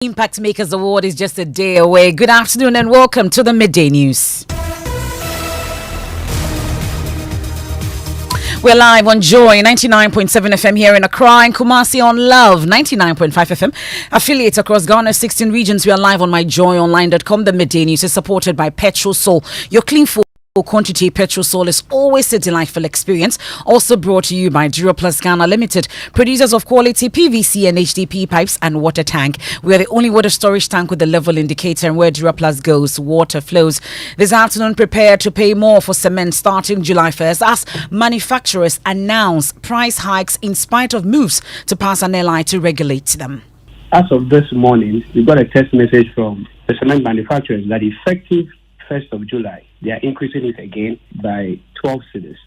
Impact Makers Award is just a day away. Good afternoon and welcome to the Midday News. We're live on Joy 99.7 FM here in Accra and Kumasi on Love 99.5 FM. Affiliates across Ghana's 16 regions. We are live on myjoyonline.com. The Midday News is supported by Petrol Soul. Your clean full quantity Petrol Soul is always a delightful experience. Also brought to you by Duraplus Ghana Limited, producers of quality PVC and HDP pipes and water tank. We are the only water storage tank with a level indicator, and where Duraplus goes, water flows. This afternoon, prepare to pay more for cement starting July 1st as manufacturers announce price hikes in spite of moves to pass an LI to regulate them. As of this morning, we got a text message from the cement manufacturers that effective 1st of July, they are increasing it again by 12 cedis.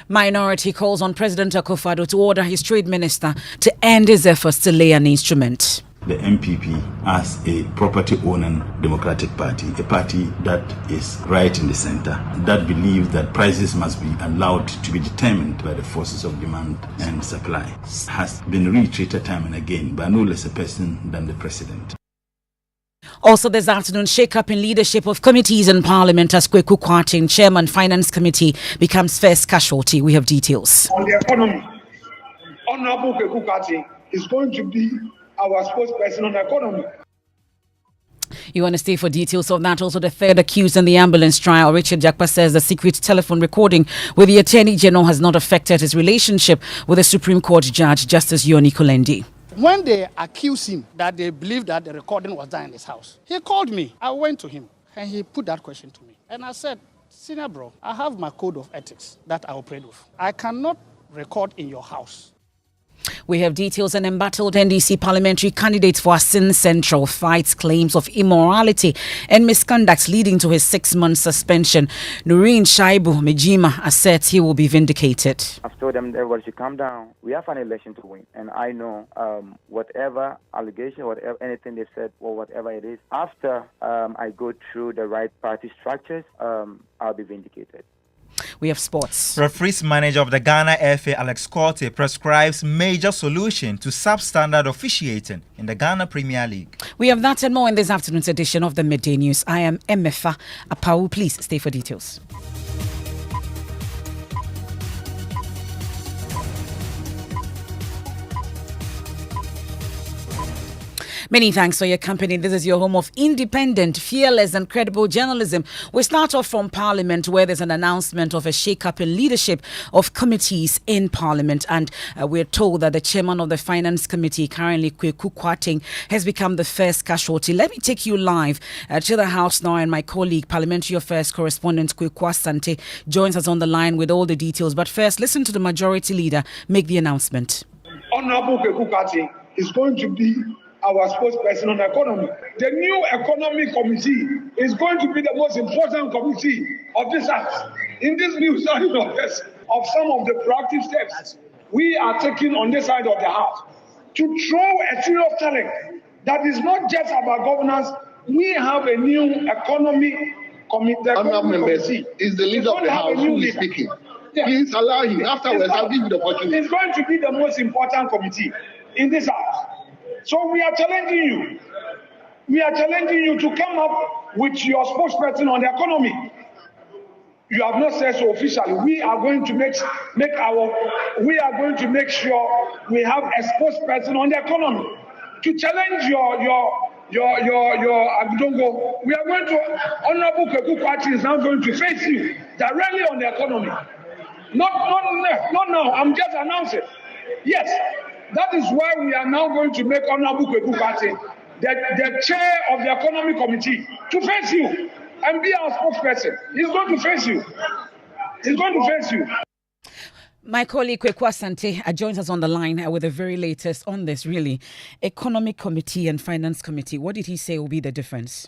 Minority calls on President Akufo-Addo to order his trade minister to end his efforts to lay an instrument. The MPP as a property-owning democratic party, a party that is right in the center, that believes that prices must be allowed to be determined by the forces of demand and supply, has been reiterated time and again by no less a person than the president. Also this afternoon, shake-up in leadership of committees in Parliament as Kweku Kwarteng, Chairman Finance Committee, becomes first casualty. We have details. On the economy, Honorable Kweku Kwarteng is going to be our spokesperson on the economy. You want to stay for details of that? Also, the third accused in the ambulance trial, Richard Jakpa, says the secret telephone recording with the Attorney General has not affected his relationship with the Supreme Court Judge, Justice Yoni Kulendi. When they accused him that they believed that the recording was done in his house, he called me. I went to him and he put that question to me. And I said, Senior bro, I have my code of ethics that I operate with. I cannot record in your house. We have details. An embattled NDC parliamentary candidate for Asin Central fights claims of immorality and misconduct leading to his 6-month suspension. Noreen Shaibu Mejima asserts he will be vindicated. I've told them everybody should calm down. We have an election to win. And I know whatever allegation, whatever anything they said or whatever it is, after I go through the right party structures, I'll be vindicated. We have sports. Referees manager of the Ghana FA, Alex Corte, prescribes major solution to substandard officiating in the Ghana Premier League. We have that and more in this afternoon's edition of the Midday News. I am Emefa. Apawu, please stay for details. Many thanks for your company. This is your home of independent, fearless and credible journalism. We start off from Parliament, where there's an announcement of a shake-up in leadership of committees in Parliament. And we're told that the chairman of the Finance Committee, currently Kweku Kwarteng, has become the first casualty. Let me take you live to the House now, and my colleague, Parliamentary Affairs correspondent Kweku Asante, joins us on the line with all the details. But first, listen to the Majority Leader make the announcement. Honorable Kweku Kwarteng is going to be our spokesperson on the economy. The new economy committee is going to be the most important committee of this house. In this new side of some of the proactive steps we are taking on this side of the house to throw a serious challenge that is not just about governance. We have a new economy committee. Honourable members, is the leader of the house who is speaking. Yeah. Please allow him. Afterwards, I'll give you the opportunity. It's going to be the most important committee in this house. So we are challenging you. We are challenging you to come up with your spokesperson on the economy. You have not said so officially. We are going to make sure we have a spokesperson on the economy to challenge your Agudongo. We are going to Honorable Kweku Kwarteng is now going to face you directly on the economy. Not now. I'm just announcing. Yes. That is why we are now going to make Honorable Kweku Kwarteng the chair of the economy committee to face you and be our spokesperson. He's going to face you. He's going to face you. My colleague Kweku Asante joins us on the line with the very latest on this, really. Economic Committee and Finance Committee. What did he say will be the difference?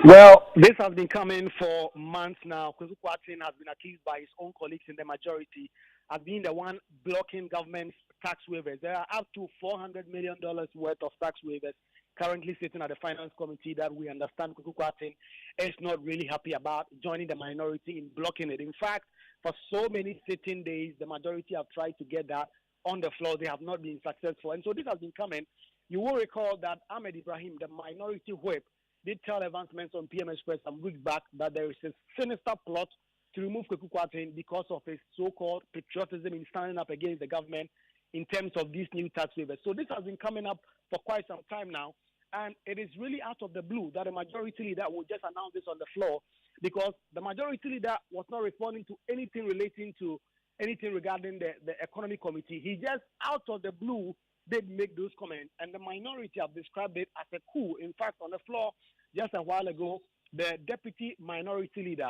Well, this has been coming for months now. Kweku Kwarteng has been accused by his own colleagues in the majority as being the one blocking government's tax waivers. There are up to $400 million worth of tax waivers currently sitting at the Finance Committee that we understand Kweku Kwarteng is not really happy about, joining the minority in blocking it. In fact, for so many sitting days, the majority have tried to get that on the floor. They have not been successful. And so this has been coming You will recall that Ahmed Ibrahim, the minority whip, did tell Evans on PM Express some weeks back that there is a sinister plot to remove Kweku Kwarteng because of his so-called patriotism in standing up against the government in terms of these new tax waivers. So this has been coming up for quite some time now, and it is really out of the blue that the majority leader will just announce this on the floor, because the majority leader was not responding to anything relating to anything regarding the economic committee. He just out of the blue did make those comments, and the minority have described it as a coup. In fact, on the floor just a while ago, the deputy minority leader,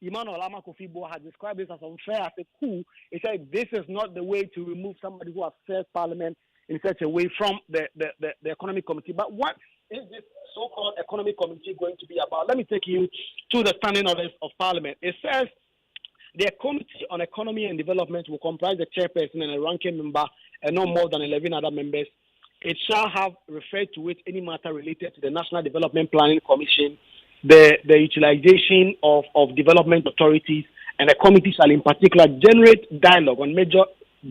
Emmanuel Amakofibo, had described this as unfair, as a coup. He said this is not the way to remove somebody who has served Parliament in such a way from the economic committee. But what is this so-called economic committee going to be about? Let me take you to the standing orders of Parliament. It says the Committee on Economy and Development will comprise the chairperson and a ranking member and no more than 11 other members. It shall have referred to it any matter related to the National Development Planning Commission, the utilization of development authorities, and the committee shall in particular generate dialogue on major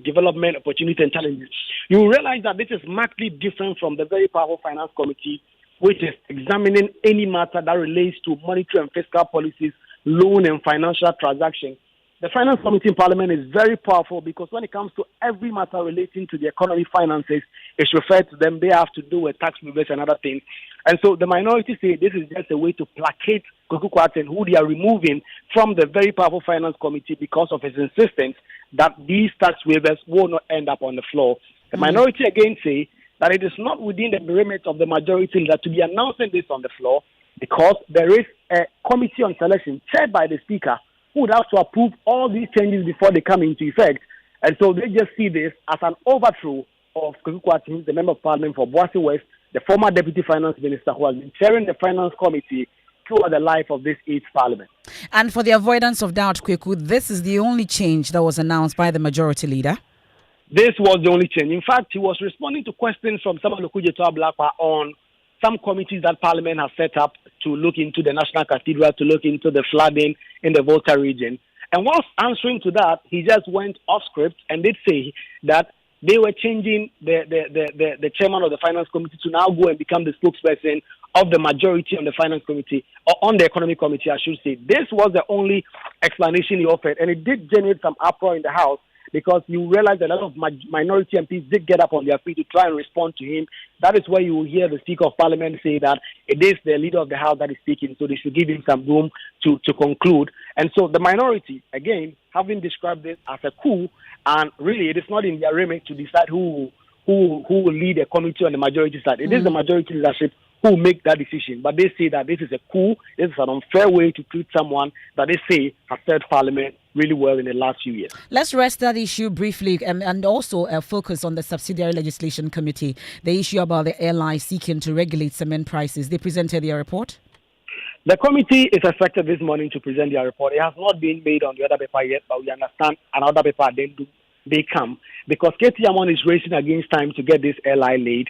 development opportunities and challenges. You will realize that this is markedly different from the very powerful Finance Committee, which is examining any matter that relates to monetary and fiscal policies, loan and financial transactions. The Finance Committee in Parliament is very powerful because when it comes to every matter relating to the economy finances, it's referred to them. They have to do with tax waivers and other things. And so the minority say this is just a way to placate Kweku Kwarteng, who they are removing from the very powerful Finance Committee because of his insistence that these tax waivers will not end up on the floor. The minority again say that it is not within the remit of the majority that to be announcing this on the floor, because there is a committee on selection chaired by the Speaker who would have to approve all these changes before they come into effect. And so they just see this as an overthrow of Kweku Kwarteng, the Member of Parliament for Boise West, the former Deputy Finance Minister who has been chairing the Finance Committee throughout the life of this 8th Parliament. And for the avoidance of doubt, Kweku, this is the only change that was announced by the majority leader? This was the only change. In fact, he was responding to questions from Samuel Okudzeto Ablakwa on some committees that Parliament has set up to look into the National Cathedral, to look into the flooding in the Volta region. And whilst answering to that, he just went off script and did say that they were changing the chairman of the Finance Committee to now go and become the spokesperson of the majority on the Finance Committee, or on the Economic Committee, I should say. This was the only explanation he offered, and it did generate some uproar in the House, because you realize that a lot of minority MPs did get up on their feet to try and respond to him. That is where you will hear the Speaker of Parliament say that it is the leader of the House that is speaking, so they should give him some room to conclude. And so the minority, again, having described this as a coup, and really it is not in their remit to decide who will lead a committee on the majority side. It is the majority leadership who make that decision. But they say that this is a coup, this is an unfair way to treat someone that they say has served Parliament really well in the last few years. Let's rest that issue briefly and also focus on the Subsidiary Legislation Committee, the issue about the airline seeking to regulate cement prices. They presented their report? The committee is expected this morning to present their report. It has not been made on the other paper yet, but we understand another paper they come. Because KT Amon is racing against time to get this airline laid.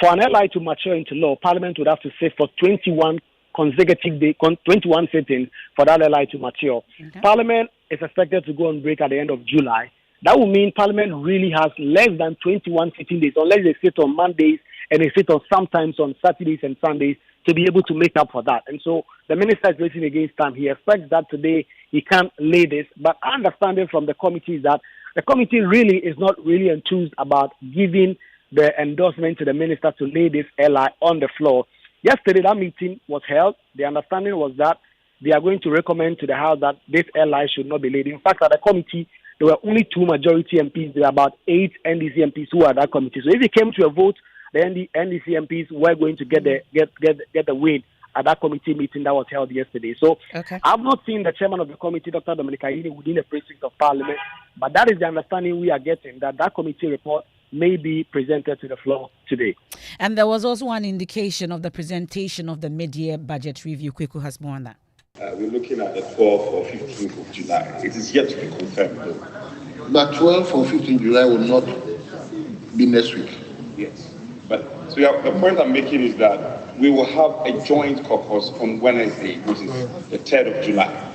For an airline to mature into law, Parliament would have to sit for 21 consecutive days, 21 sittings for that airline to mature. Okay. Parliament is expected to go on break at the end of July. That would mean Parliament really has less than 21 sitting days, unless they sit on Mondays and they sit on sometimes on Saturdays and Sundays to be able to make up for that. And so the minister is racing against time. He expects that today he can't lay this. But understanding from the committee is that the committee really is not really enthused about giving the endorsement to the minister to lay this airline on the floor. Yesterday, that meeting was held. The understanding was that they are going to recommend to the House that this airline should not be laid. In fact, at the committee, there were only 2 majority MPs. There were about 8 NDC MPs who were at that committee. So if it came to a vote, the NDC MPs were going to get the win at that committee meeting that was held yesterday. So I've not seen the chairman of the committee, Dr. Dominic Ayine, within the precincts of Parliament, but that is the understanding we are getting, that committee report may be presented to the floor today. And there was also an indication of the presentation of the mid-year budget review. Kweku has more on that. We're looking at the 12th or 15th of July. It is yet to be confirmed, though. But 12th or 15th July will not be next week. Yes. But so the point I'm making is that we will have a joint caucus on Wednesday, which is the 3rd of July,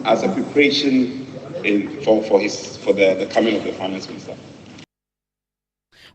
as a preparation for the coming of the finance minister.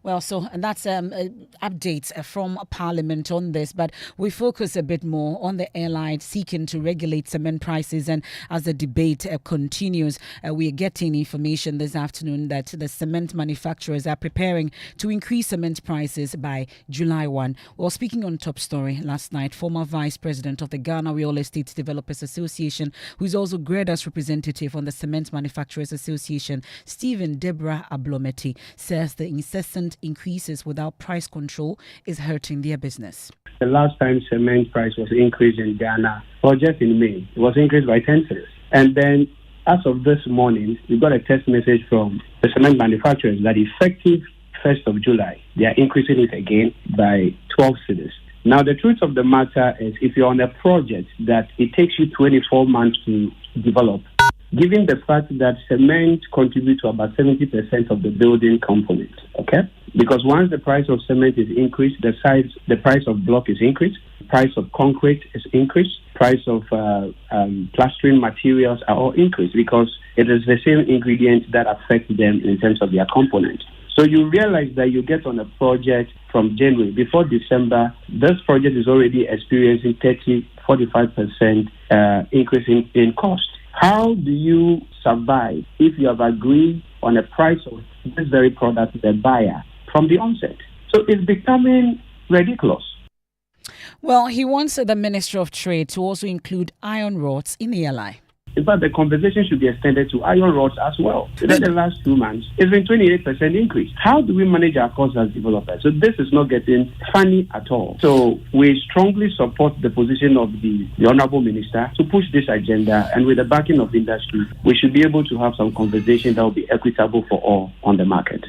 Well, so and that's updates from Parliament on this, but we focus a bit more on the airline seeking to regulate cement prices. And as the debate continues, we are getting information this afternoon that the cement manufacturers are preparing to increase cement prices by July 1. Well, speaking on Top Story last night, former Vice President of the Ghana Real Estate Developers Association, who is also GREDA's representative on the Cement Manufacturers Association, Stephen Deborah Ablometi, says the incessant increases without price control is hurting their business. The last time cement price was increased in Ghana, or just in May, it was increased by 10 cents. And then as of this morning, we got a text message from the cement manufacturers that effective 1st of July, they are increasing it again by 12 cedis. Now, the truth of the matter is if you're on a project that it takes you 24 months to develop, given the fact that cement contributes to about 70% of the building component, okay? Because once the price of cement is increased, the price of block is increased, price of concrete is increased, price of plastering materials are all increased because it is the same ingredients that affect them in terms of their component. So you realize that you get on a project from January, before December, this project is already experiencing 30-45% increase in cost. How do you survive if you have agreed on a price of this very product with a buyer from the onset? So it's becoming ridiculous. Well, he wants the Ministry of Trade to also include iron rods in the LI. In fact, the conversation should be extended to iron rods as well. In the last 2 months, it's been 28% increase. How do we manage our costs as developers? So this is not getting funny at all. So we strongly support the position of the Honorable Minister to push this agenda, and with the backing of the industry, we should be able to have some conversation that will be equitable for all on the market.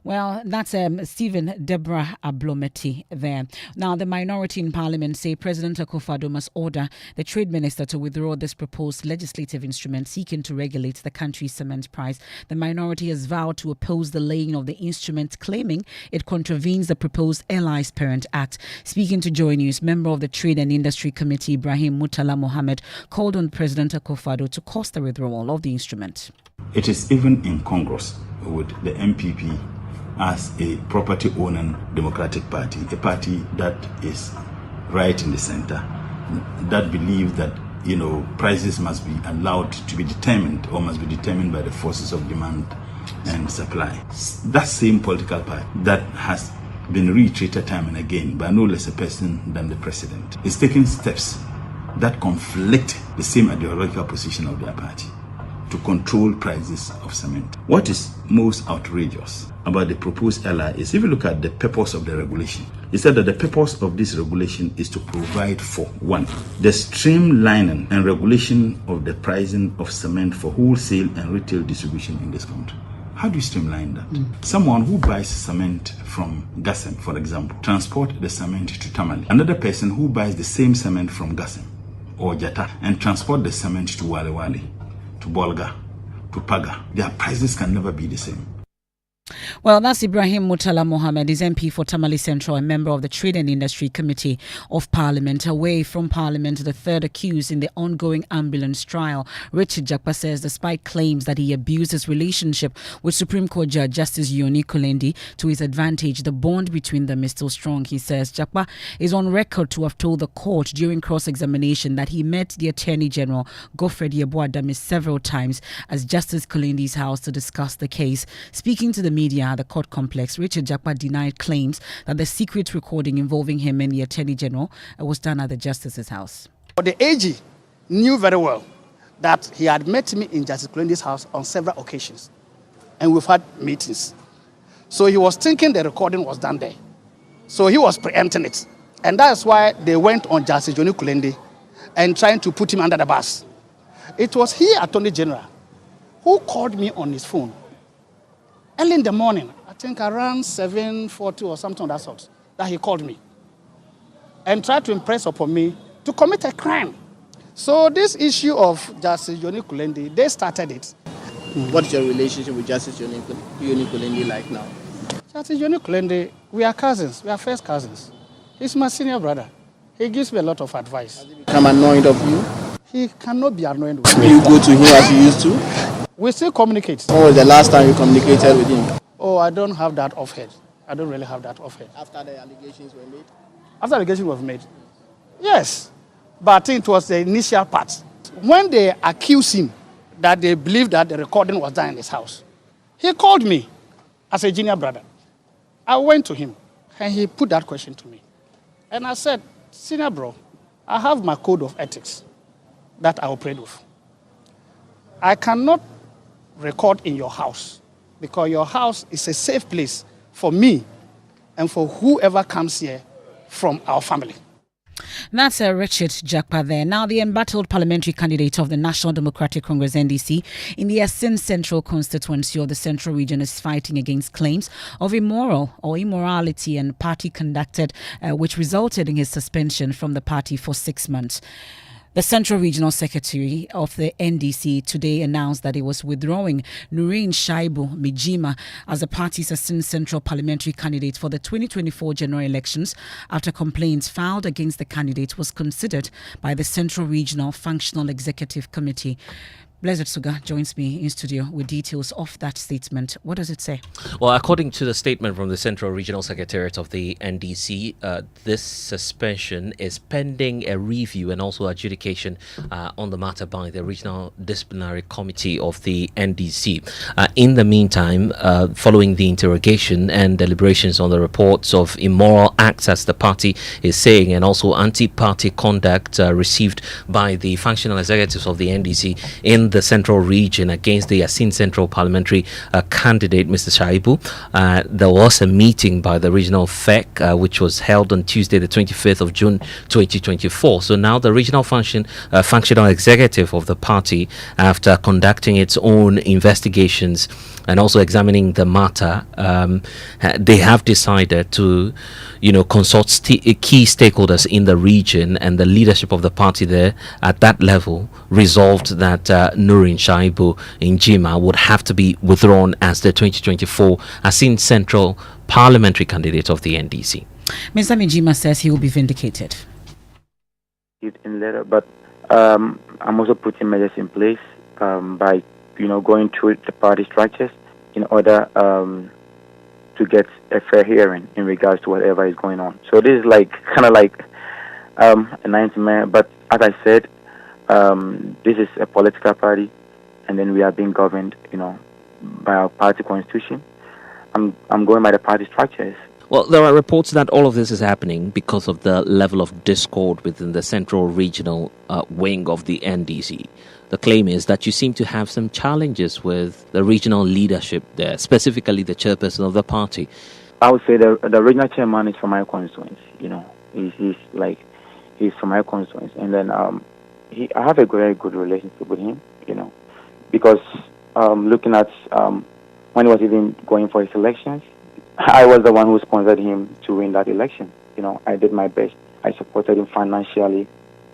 Well, that's Stephen Deborah Ablometi there. Now, the minority in Parliament say President Akufo-Addo must order the Trade Minister to withdraw this proposed legislative instrument seeking to regulate the country's cement price. The minority has vowed to oppose the laying of the instrument, claiming it contravenes the proposed Allies Parent Act. Speaking to Joy News, member of the Trade and Industry Committee, Ibrahim Murtala Mohammed, called on President Akufo-Addo to cause the withdrawal of the instrument. It is even incongruous with the MPP as a property-owning democratic party, a party that is right in the center, that believes that, prices must be allowed to be determined or must be determined by the forces of demand and supply. That same political party that has been reiterated time and again by no less a person than the president is taking steps that conflict the same ideological position of their party to control prices of cement. What is most outrageous about the proposed LI is if you look at the purpose of the regulation, it said that the purpose of this regulation is to provide for, one, the streamlining and regulation of the pricing of cement for wholesale and retail distribution in this country. How do you streamline that? Someone who buys cement from Gassem, for example, transport the cement to Tamale. Another person who buys the same cement from Gassem or Jata and transport the cement to Wale Wale, to Bolga, to Paga. Their prices can never be the same. Well, that's Ibrahim Murtala Mohammed, is MP for Tamale Central and member of the Trade and Industry Committee of Parliament. Away from Parliament, the third accused in the ongoing ambulance trial, Richard Jakpa, says despite claims that he abused his relationship with Supreme Court Judge Justice Yoni Kulendi to his advantage, the bond between them is still strong. He says Jakpa is on record to have told the court during cross-examination that he met the Attorney General, Godfred Yeboah-Dame, several times at Justice Kulendi's house to discuss the case. Speaking to the media at the court complex, Richard Jakpa denied claims that the secret recording involving him and the Attorney General was done at the Justice's house. The AG knew very well that he had met me in Justice Kulendi's house on several occasions, and we've had meetings. So he was thinking the recording was done there. So he was preempting it. And that's why they went on Justice Yoni Kulendi and trying to put him under the bus. It was he, Attorney General, who called me on his phone early in the morning, I think around 7:40 or something of that sort, that he called me and tried to impress upon me to commit a crime. So this issue of Justice Yoni Kulendi, they started it. What is your relationship with Justice Yoni Kulendi like now? Justice Yoni Kulendi, we are cousins. We are first cousins. He's my senior brother. He gives me a lot of advice. Has he become annoyed of you? He cannot be annoyed with Do me. you go to him as you used to? We still communicate. When was the last time you communicated with him? Oh, I don't have that offhand. I don't really have that offhand. After the allegations were made? After the allegations were made? Yes. But I think it was the initial part. When they accused him that they believed that the recording was done in his house, he called me as a junior brother. I went to him and he put that question to me. And I said, senior bro, I have my code of ethics that I operate with. I cannot record in your house because your house is a safe place for me and for whoever comes here from our family. That's Richard Jakpa there. Now, the embattled parliamentary candidate of the National Democratic Congress NDC in the Asin Central constituency of the Central Region is fighting against claims of immorality and party conducted, which resulted in his suspension from the party for 6 months. The Central Regional Secretary of the NDC today announced that he was withdrawing Nurin Shaibu Mijima as the party's Asin Central parliamentary candidate for the 2024 general elections after complaints filed against the candidate was considered by the Central Regional Functional Executive Committee. Blessed Suga joins me in studio with details of that statement. What does it say? Well, according to the statement from the Central Regional Secretariat of the NDC, this suspension is pending a review and also adjudication on the matter by the Regional Disciplinary Committee of the NDC. In the meantime, following the interrogation and deliberations on the reports of immoral acts, as the party is saying, and also anti-party conduct received by the functional executives of the NDC in the Central Region against the Asin Central parliamentary candidate, Mr. Shaibu. There was a meeting by the regional FEC, which was held on Tuesday, the 25th of June, 2024. So now the regional functional executive of the party, after conducting its own investigations and also examining the matter, they have decided to, consult key stakeholders in the region, and the leadership of the party there at that level resolved that Nurin Shaibu Njima would have to be withdrawn as the 2024 Asin Central parliamentary candidate of the NDC. Mr. Mijima says he will be vindicated. In letter, but I'm also putting measures in place by going through the party structures in order to get a fair hearing in regards to whatever is going on. So this is kind of like a nightmare. But as I said, this is a political party, and then we are being governed, by our party constitution. I'm going by the party structures. Well, there are reports that all of this is happening because of the level of discord within the Central Regional wing of the NDC. The claim is that you seem to have some challenges with the regional leadership there, specifically the chairperson of the party. I would say the regional chairman is from my constituency. He's from my constituency, and then I have a very good relationship with him. Because looking at when he was even going for his elections, I was the one who sponsored him to win that election. I did my best. I supported him financially.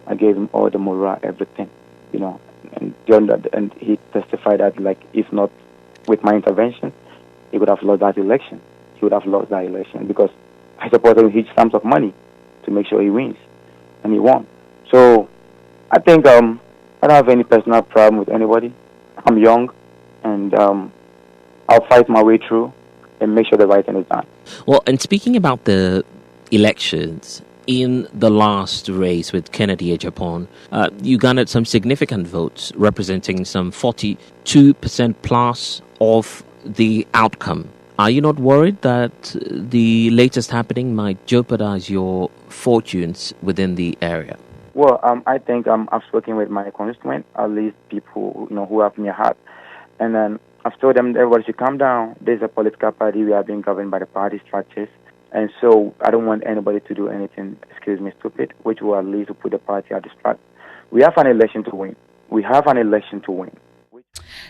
I gave him all the morale, everything. And he testified that, if not with my intervention, he would have lost that election. He would have lost that election because I supported him huge sums of money to make sure he wins, and he won. So I think I don't have any personal problem with anybody. I'm young, and I'll fight my way through and make sure the right thing is done. Well, and speaking about the elections, in the last race with Kennedy Ejapon, you garnered some significant votes, representing some 42% plus of the outcome. Are you not worried that the latest happening might jeopardize your fortunes within the area? Well, I think I've spoken with my constituents, at least people who have me at heart, and then I've told them everybody should calm down. There's a political party. We are being governed by the party structures. And so I don't want anybody to do anything, stupid, which will at least put the party at the start. We have an election to win.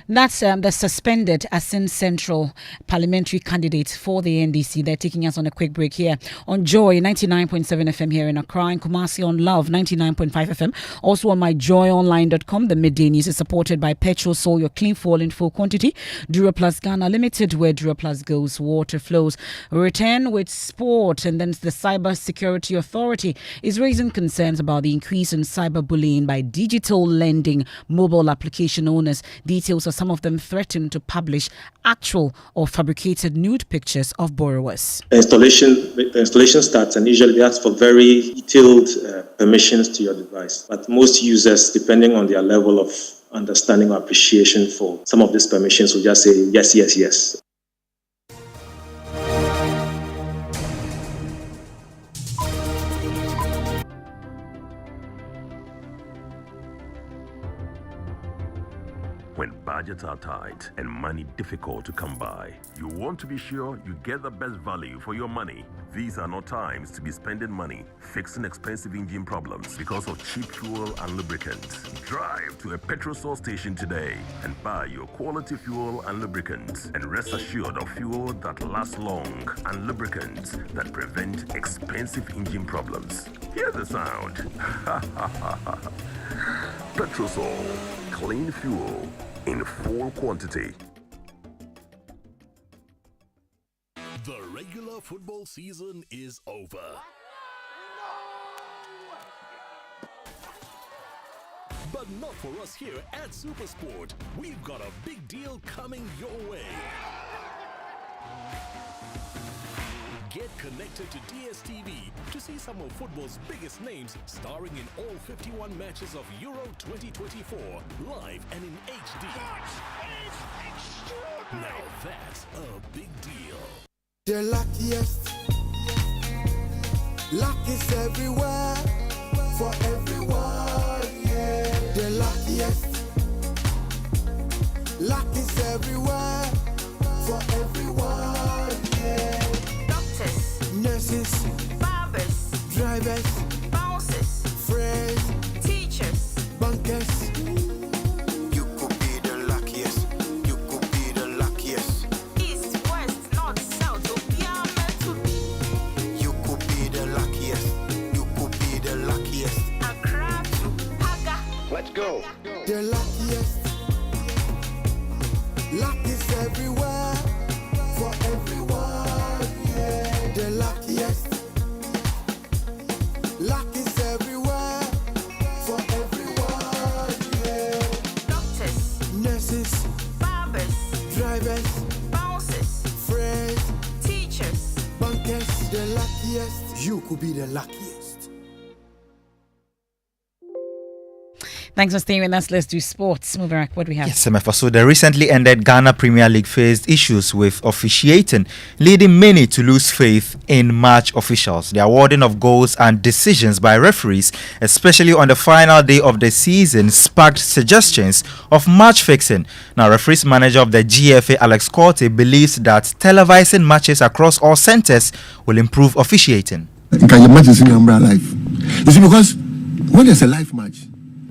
That's the suspended Asin Central parliamentary candidate for the NDC. They're taking us on a quick break here on Joy 99.7 FM here in Accra, and Kumasi on Love 99.5 FM. Also on myjoyonline.com. The Midday News is supported by Petrol Sol, your clean fuel in full quantity. Duraplus Ghana Limited, where Duraplus goes, water flows. Return with sport, and then the Cybersecurity Authority is raising concerns about the increase in cyberbullying by digital lending mobile application owners. Details are some of them threaten to publish actual or fabricated nude pictures of borrowers. The installation starts, and usually they ask for very detailed permissions to your device. But most users, depending on their level of understanding or appreciation for some of these permissions, will just say yes, yes, yes. When budgets are tight and money difficult to come by, you want to be sure you get the best value for your money. These are not times to be spending money fixing expensive engine problems because of cheap fuel and lubricants. Drive to a petrol source station today and buy your quality fuel and lubricants, and rest assured of fuel that lasts long and lubricants that prevent expensive engine problems. Hear the sound. Petrosol, clean fuel in full quantity. The regular football season is over. But not for us here at Supersport. We've got a big deal coming your way. Get connected to DSTV to see some of football's biggest names starring in all 51 matches of Euro 2024, live and in HD. Now that's a big deal. The luckiest. Luck is everywhere, for everyone, yeah. The luckiest. Luck is everywhere, for everyone, yeah. Nurses, barbers, drivers, bouncers, friends, teachers, bankers. You could be the luckiest. You could be the luckiest. East, west, north, south, you could be the luckiest. You could be the luckiest. Accra to Paga. Let's go. The luckiest. Luck is everywhere, for everyone. The luckiest. Luck is everywhere, for everyone, yeah. Doctors, nurses, barbers, drivers, bouncers, friends, teachers, bankers. The luckiest. You could be the luckiest. Thanks for staying with us. Let's do sports. Mubarak, what do we have? Yes, Emefa. So the recently ended Ghana Premier League faced issues with officiating, leading many to lose faith in match officials. The awarding of goals and decisions by referees, especially on the final day of the season, sparked suggestions of match fixing. Now, referees manager of the GFA, Alex Corte, believes that televising matches across all centres will improve officiating. Can you match is in your life? You see, because when there's a live match,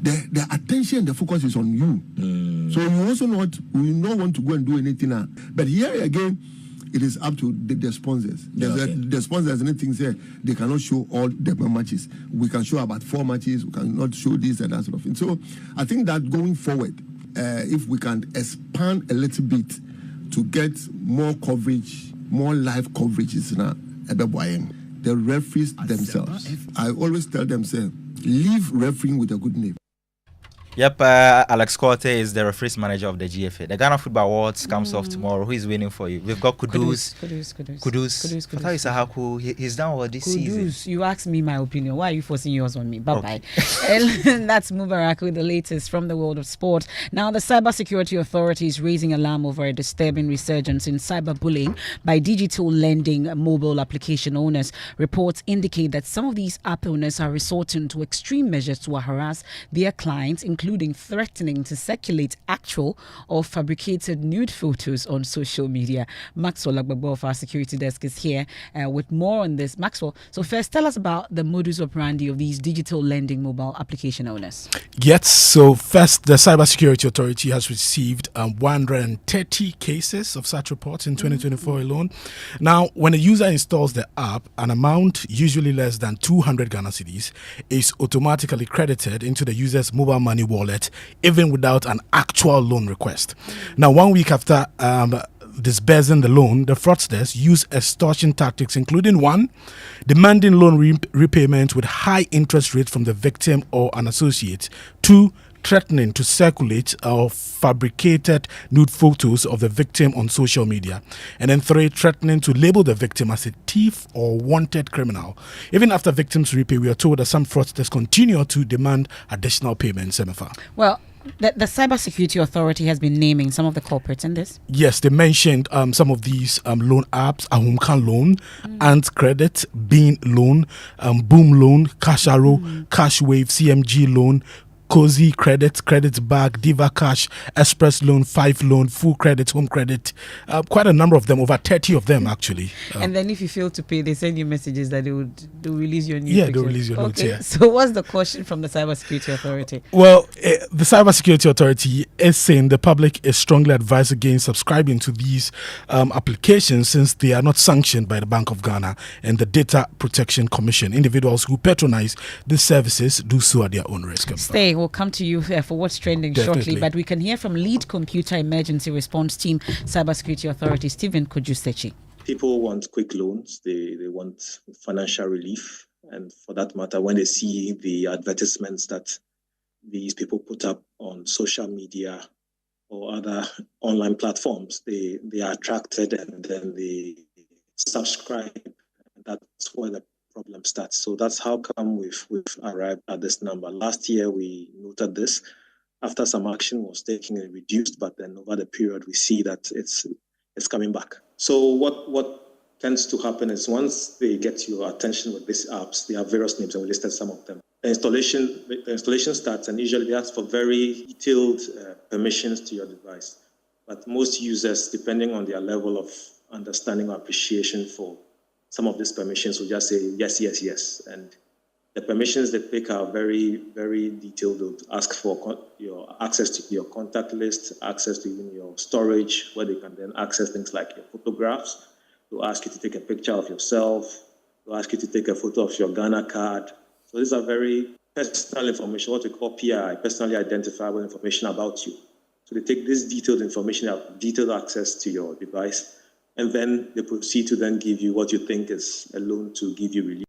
the attention, the focus is on you. So you also will not want to go and do anything now. But here again, it is up to the sponsors. The sponsors, anything say they cannot show all the matches. We can show about 4 matches. We cannot show this and that sort of thing. So I think that going forward, if we can expand a little bit to get more coverage, more live coverages now, the referees themselves. I always tell them, say, leave refereeing with a good name. Yep, Alex Corte is the referees manager of the GFA. The Ghana Football Awards comes off tomorrow. Who is winning for you? We've got Kudus. Fatawi he's done well this season. You asked me my opinion. Why are you forcing yours on me? Bye-bye. Okay. That's Mubarak with the latest from the world of sport. Now, the Cybersecurity Authority is raising alarm over a disturbing resurgence in cyberbullying by digital lending mobile application owners. Reports indicate that some of these app owners are resorting to extreme measures to harass their clients, including threatening to circulate actual or fabricated nude photos on social media. Maxwell Agbagbo of our security desk is here with more on this. Maxwell, so first tell us about the modus operandi of these digital lending mobile application owners. Yes, so first, the Cybersecurity Authority has received 130 cases of such reports in 2024 alone. Now, when a user installs the app, an amount usually less than 200 Ghana cedis is automatically credited into the user's mobile money wallet, even without an actual loan request. Now, 1 week after disbursing the loan, the fraudsters use extortion tactics, including 1, demanding loan repayment with high interest rates from the victim or an associate, 2, threatening to circulate or fabricated nude photos of the victim on social media. And then 3, threatening to label the victim as a thief or wanted criminal. Even after victims repay, we are told that some fraudsters continue to demand additional payments, Emefa. Well, the Cybersecurity Authority has been naming some of the culprits in this. Yes, they mentioned some of these loan apps: Ahumka Loan, Ant Credit, Bean Loan, Boom Loan, Cash Arrow, Cashwave, CMG Loan, Cozy Credit, Credit Bag, Diva Cash, Express Loan, 5 Loan, Full Credit, Home Credit. Quite a number of them, over 30 of them actually. And then if you fail to pay, they send you messages that they'll release your new Yeah, pictures. they'll release your notes, yeah. So what's the caution from the Cybersecurity Authority? Well, the Cybersecurity Authority is saying the public is strongly advised against subscribing to these applications since they are not sanctioned by the Bank of Ghana and the Data Protection Commission. Individuals who patronize these services do so at their own risk. Stay, we'll come to you for what's trending shortly, but we can hear from Lead Computer Emergency Response Team, Cybersecurity Authority, Stephen Kojusechi. People want quick loans, they want financial relief, and for that matter, when they see the advertisements that these people put up on social media or other online platforms, they are attracted and then they subscribe. That's where the problem starts. So that's how come we've arrived at this number. Last year we noted this. After some action was taken, it reduced, but then over the period we see that it's coming back. So what tends to happen is once they get your attention with these apps, they have various names and we listed some of them. The installation starts and usually they ask for very detailed permissions to your device. But most users, depending on their level of understanding or appreciation for some of these permissions, will just say yes, yes, yes. And the permissions they pick are very, very detailed. They'll ask for your access to your contact list, access to even your storage, where they can then access things like your photographs. They'll ask you to take a picture of yourself. They'll ask you to take a photo of your Ghana card. So these are very personal information, what we call PII, personally identifiable information about you. So they take this detailed information, have detailed access to your device, and then they proceed to then give you what you think is a loan to give you relief.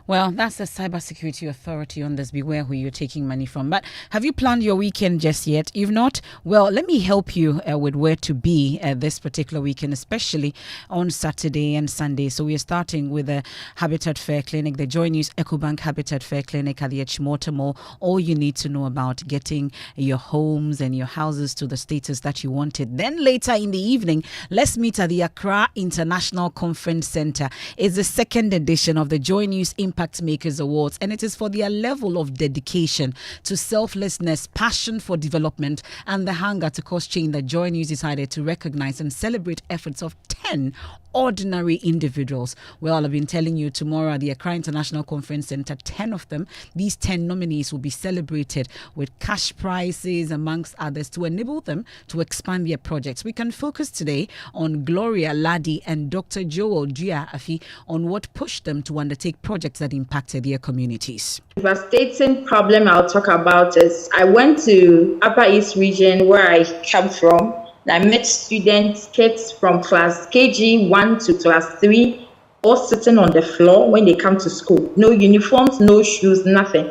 Well, that's the Cybersecurity Authority on this. Beware who you're taking money from. But have you planned your weekend just yet? If not, well, let me help you with where to be this particular weekend, especially on Saturday and Sunday. So we are starting with the Habitat Fair Clinic, the Joy News EcoBank Habitat Fair Clinic at the Echimota Mall. All you need to know about getting your homes and your houses to the status that you wanted. Then later in the evening, let's meet at the Accra International Conference Center. It's the second edition of the Joy News Impact Makers Awards, and it is for their level of dedication to selflessness, passion for development, and the hunger to cause change that Joy News decided to recognize and celebrate efforts of 10 ordinary individuals. Well, I've been telling you tomorrow at the Accra International Conference Center, 10 of them, these 10 nominees will be celebrated with cash prizes, amongst others, to enable them to expand their projects. We can focus today on Gloria Ladi and Dr. Joel Gia Afi on what pushed them to undertake projects that impacted their communities. The devastating problem I'll talk about is I went to Upper East region where I come from. I met students, kids from class KG 1 to class 3, all sitting on the floor when they come to school. No uniforms, no shoes, nothing.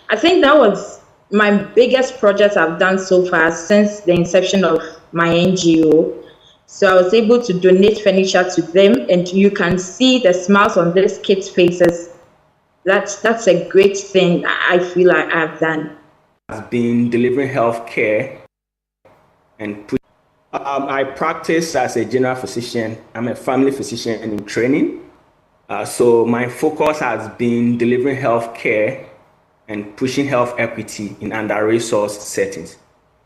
I think that was my biggest project I've done so far since the inception of my NGO. So I was able to donate furniture to them, and you can see the smiles on these kids' faces. That's a great thing I feel like I've done. I've been delivering healthcare and I practice as a general physician. I'm a family physician in training. So my focus has been delivering healthcare and pushing health equity in under-resourced settings.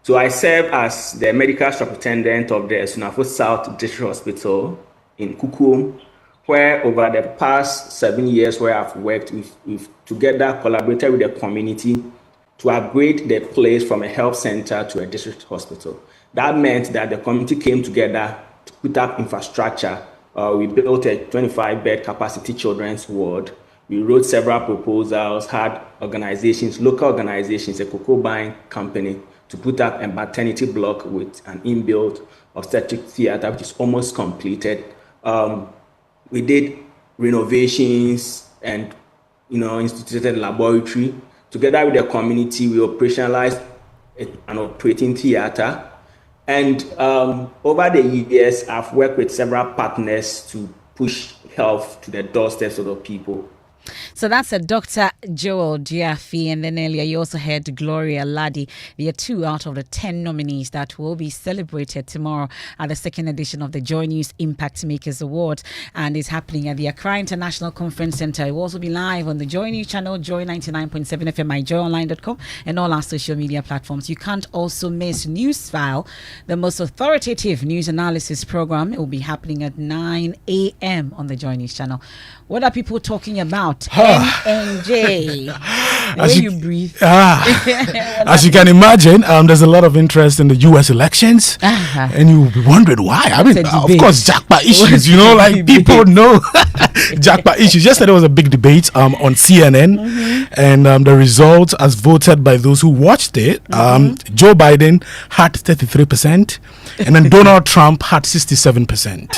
So I serve as the medical superintendent of the Sunafo South District Hospital in Kukum, where over the past 7 years where I've worked, we've together collaborated with the community to upgrade the place from a health center to a district hospital. That meant that the community came together to put up infrastructure. We built a 25-bed capacity children's ward. We wrote several proposals, had organizations, local organizations, a cocoa buying company, to put up a maternity block with an inbuilt obstetric theater, which is almost completed. We did renovations and instituted a laboratory Together with the community, we operationalized an operating theater. And over the years, I've worked with several partners to push health to the doorsteps of the people. So that's a Dr. Joel Diafi, and then earlier you also heard Gloria Ladi. They are 2 out of the 10 nominees that will be celebrated tomorrow at the second edition of the Joy News Impact Makers Award, and it's happening at the Accra International Conference Center. It will also be live on the Joy News channel, Joy 99.7 FM, myjoyonline.com, and all our social media platforms. You can't also miss Newsfile, the most authoritative news analysis program. It will be happening at 9 a.m. on the Joy News channel. What are people talking about? NNJ. The way you breathe. As you can imagine, there's a lot of interest in the U.S. elections, and you'll be wondering why. I mean, of course, jackpot issues. You know, like people know jackpot issues. Yesterday there was a big debate on CNN, and the results, as voted by those who watched it, Joe Biden had 33%, and then Donald Trump had 67%.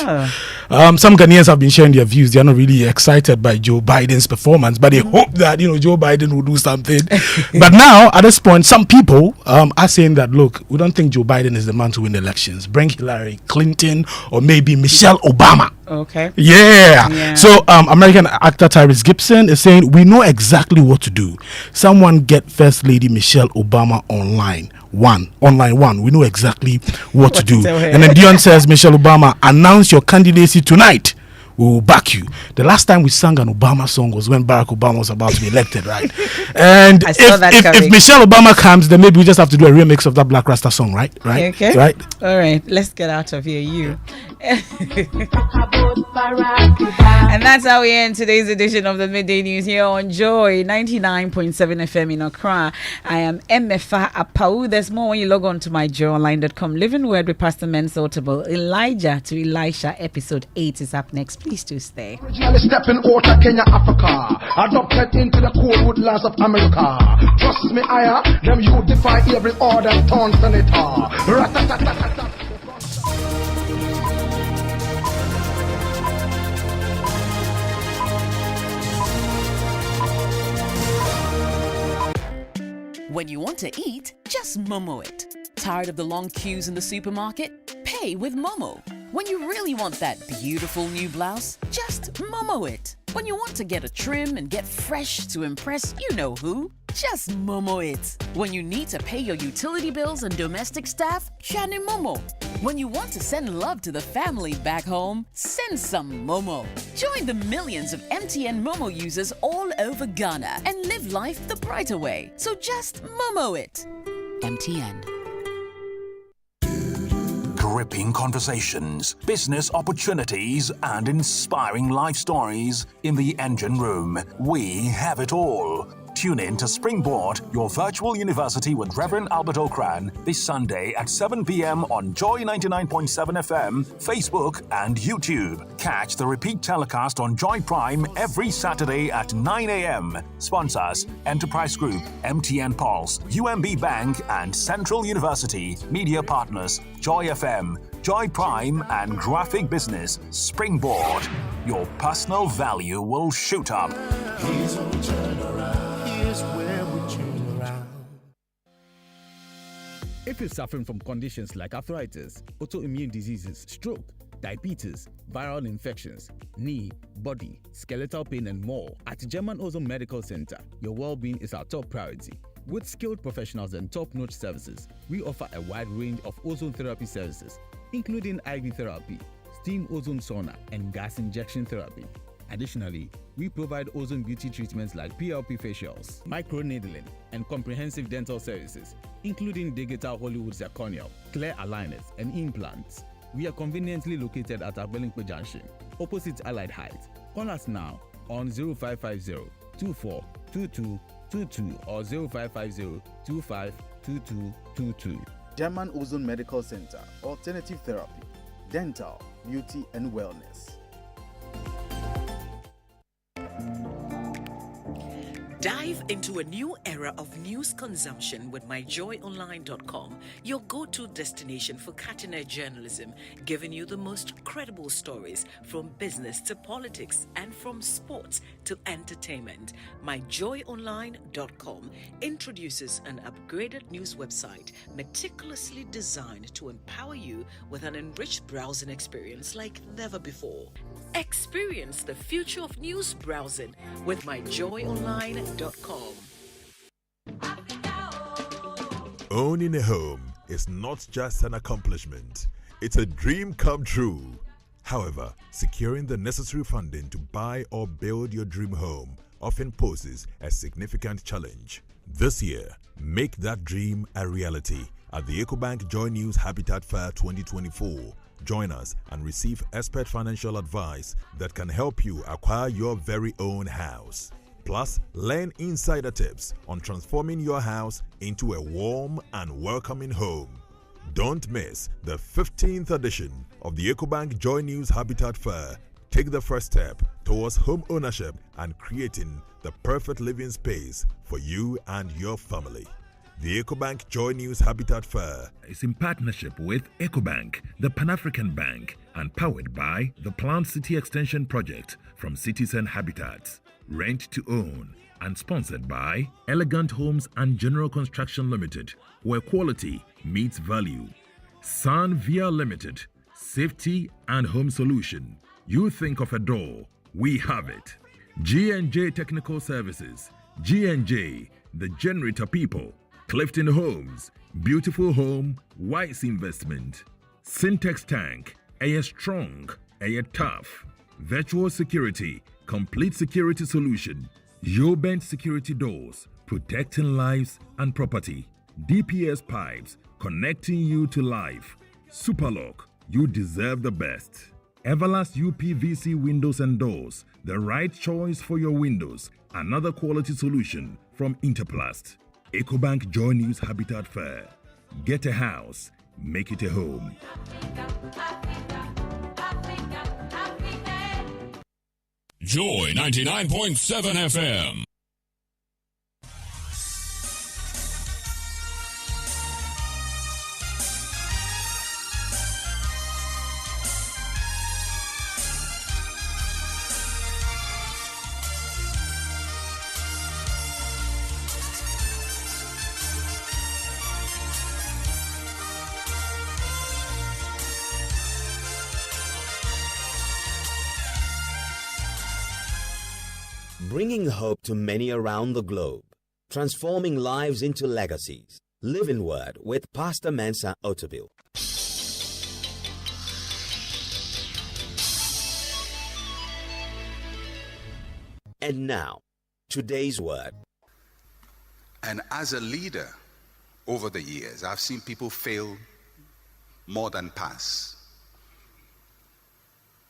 Some Ghanaians have been sharing their views. They are not really excited by Joe Biden's performance, but they hope that Joe Biden will do something. But now, at this point, some people are saying that, look, we don't think Joe Biden is the man to win the elections. Bring Hillary Clinton or maybe Michelle Obama. Okay. Yeah. So American actor Tyrese Gibson is saying, we know exactly what to do. Someone get First Lady Michelle Obama online. We know exactly what to do. And then Dion says, Michelle Obama, announce your candidacy tonight. We will back you. The last time we sang an Obama song was when Barack Obama was about to be elected, right? And if Michelle Obama comes, then maybe we just have to do a remix of that Black Rasta song, right? Okay. Right? All right. Let's get out of here, you. And that's how we end today's edition of the Midday News here on Joy 99.7 FM in Accra. I am Emefa Apawu. There's more when you log on to myjoyonline.com. Living Word with Pastor Mensotable. Elijah to Elisha, episode 8 is up next. Please do stay. Originally stepping out of Kenya, Africa, adopted into the cold woodlands of America. Trust me, them you defy every order and torn senator. When you want to eat, just Momo it. Tired of the long queues in the supermarket? Pay with Momo. When you really want that beautiful new blouse, just Momo it. When you want to get a trim and get fresh to impress you know who, just Momo it. When you need to pay your utility bills and domestic staff, Chani Momo. When you want to send love to the family back home, send some Momo. Join the millions of MTN Momo users all over Ghana and live life the brighter way. So just Momo it. MTN. Gripping conversations, business opportunities, and inspiring life stories in the engine room. We have it all. Tune in to Springboard, your virtual university with Reverend Albert Okran, this Sunday at 7 p.m. on Joy 99.7 FM, Facebook, and YouTube. Catch the repeat telecast on Joy Prime every Saturday at 9 a.m. Sponsors: Enterprise Group, MTN Pulse, UMB Bank, and Central University. Media partners: Joy FM, Joy Prime, and Graphic Business. Springboard. Your personal value will shoot up. Here's where we turn around. If you're suffering from conditions like arthritis, autoimmune diseases, stroke, diabetes, viral infections, knee, body, skeletal pain, and more, at German Ozone Medical Center, your well-being is our top priority. With skilled professionals and top-notch services, we offer a wide range of ozone therapy services, including IV therapy, steam ozone sauna, and gas injection therapy. Additionally, we provide ozone beauty treatments like PLP facials, microneedling, and comprehensive dental services, including digital Hollywood zirconium, clear aligners, and implants. We are conveniently located at Abelinkwe Junction, opposite Allied Heights. Call us now on 0550 242222 or 0550 252222. German Ozone Medical Center, alternative therapy, dental, beauty, and wellness. Dive into a new era of news consumption with myjoyonline.com, your go-to destination for cutting-edge journalism, giving you the most credible stories from business to politics and from sports to entertainment. Myjoyonline.com introduces an upgraded news website meticulously designed to empower you with an enriched browsing experience like never before. Experience the future of news browsing with myjoyonline.com. Owning a home is not just an accomplishment, it's a dream come true. However, securing the necessary funding to buy or build your dream home often poses a significant challenge. This year, make that dream a reality at the EcoBank Joy News Habitat Fair 2024. Join us and receive expert financial advice that can help you acquire your very own house. Plus, learn insider tips on transforming your house into a warm and welcoming home. Don't miss the 15th edition of the EcoBank Joy News Habitat Fair. Take the first step towards home ownership and creating the perfect living space for you and your family. The EcoBank Joy News Habitat Fair is in partnership with EcoBank, the Pan-African Bank, and powered by the Plant City Extension Project from Cities and Habitats. Rent to own and sponsored by Elegant Homes and General Construction Limited, where quality meets value. Sun Via Limited, safety and home solution. You think of a door, we have it. G&J Technical Services, G&J, the generator people. Clifton Homes, beautiful home, wise investment. Syntex Tank, a strong, a tough. Virtual Security, complete security solution. Yobent Security Doors, protecting lives and property. DPS Pipes, connecting you to life. Superlock, you deserve the best. Everlast UPVC windows and doors, the right choice for your windows. Another quality solution from Interplast. EcoBank Joy News Habitat Fair. Get a house, make it a home. Joy 99.7 FM. Bringing hope to many around the globe, transforming lives into legacies. Living Word with Pastor Mensa Otabil. And now, today's word. And as a leader over the years, I've seen people fail more than pass.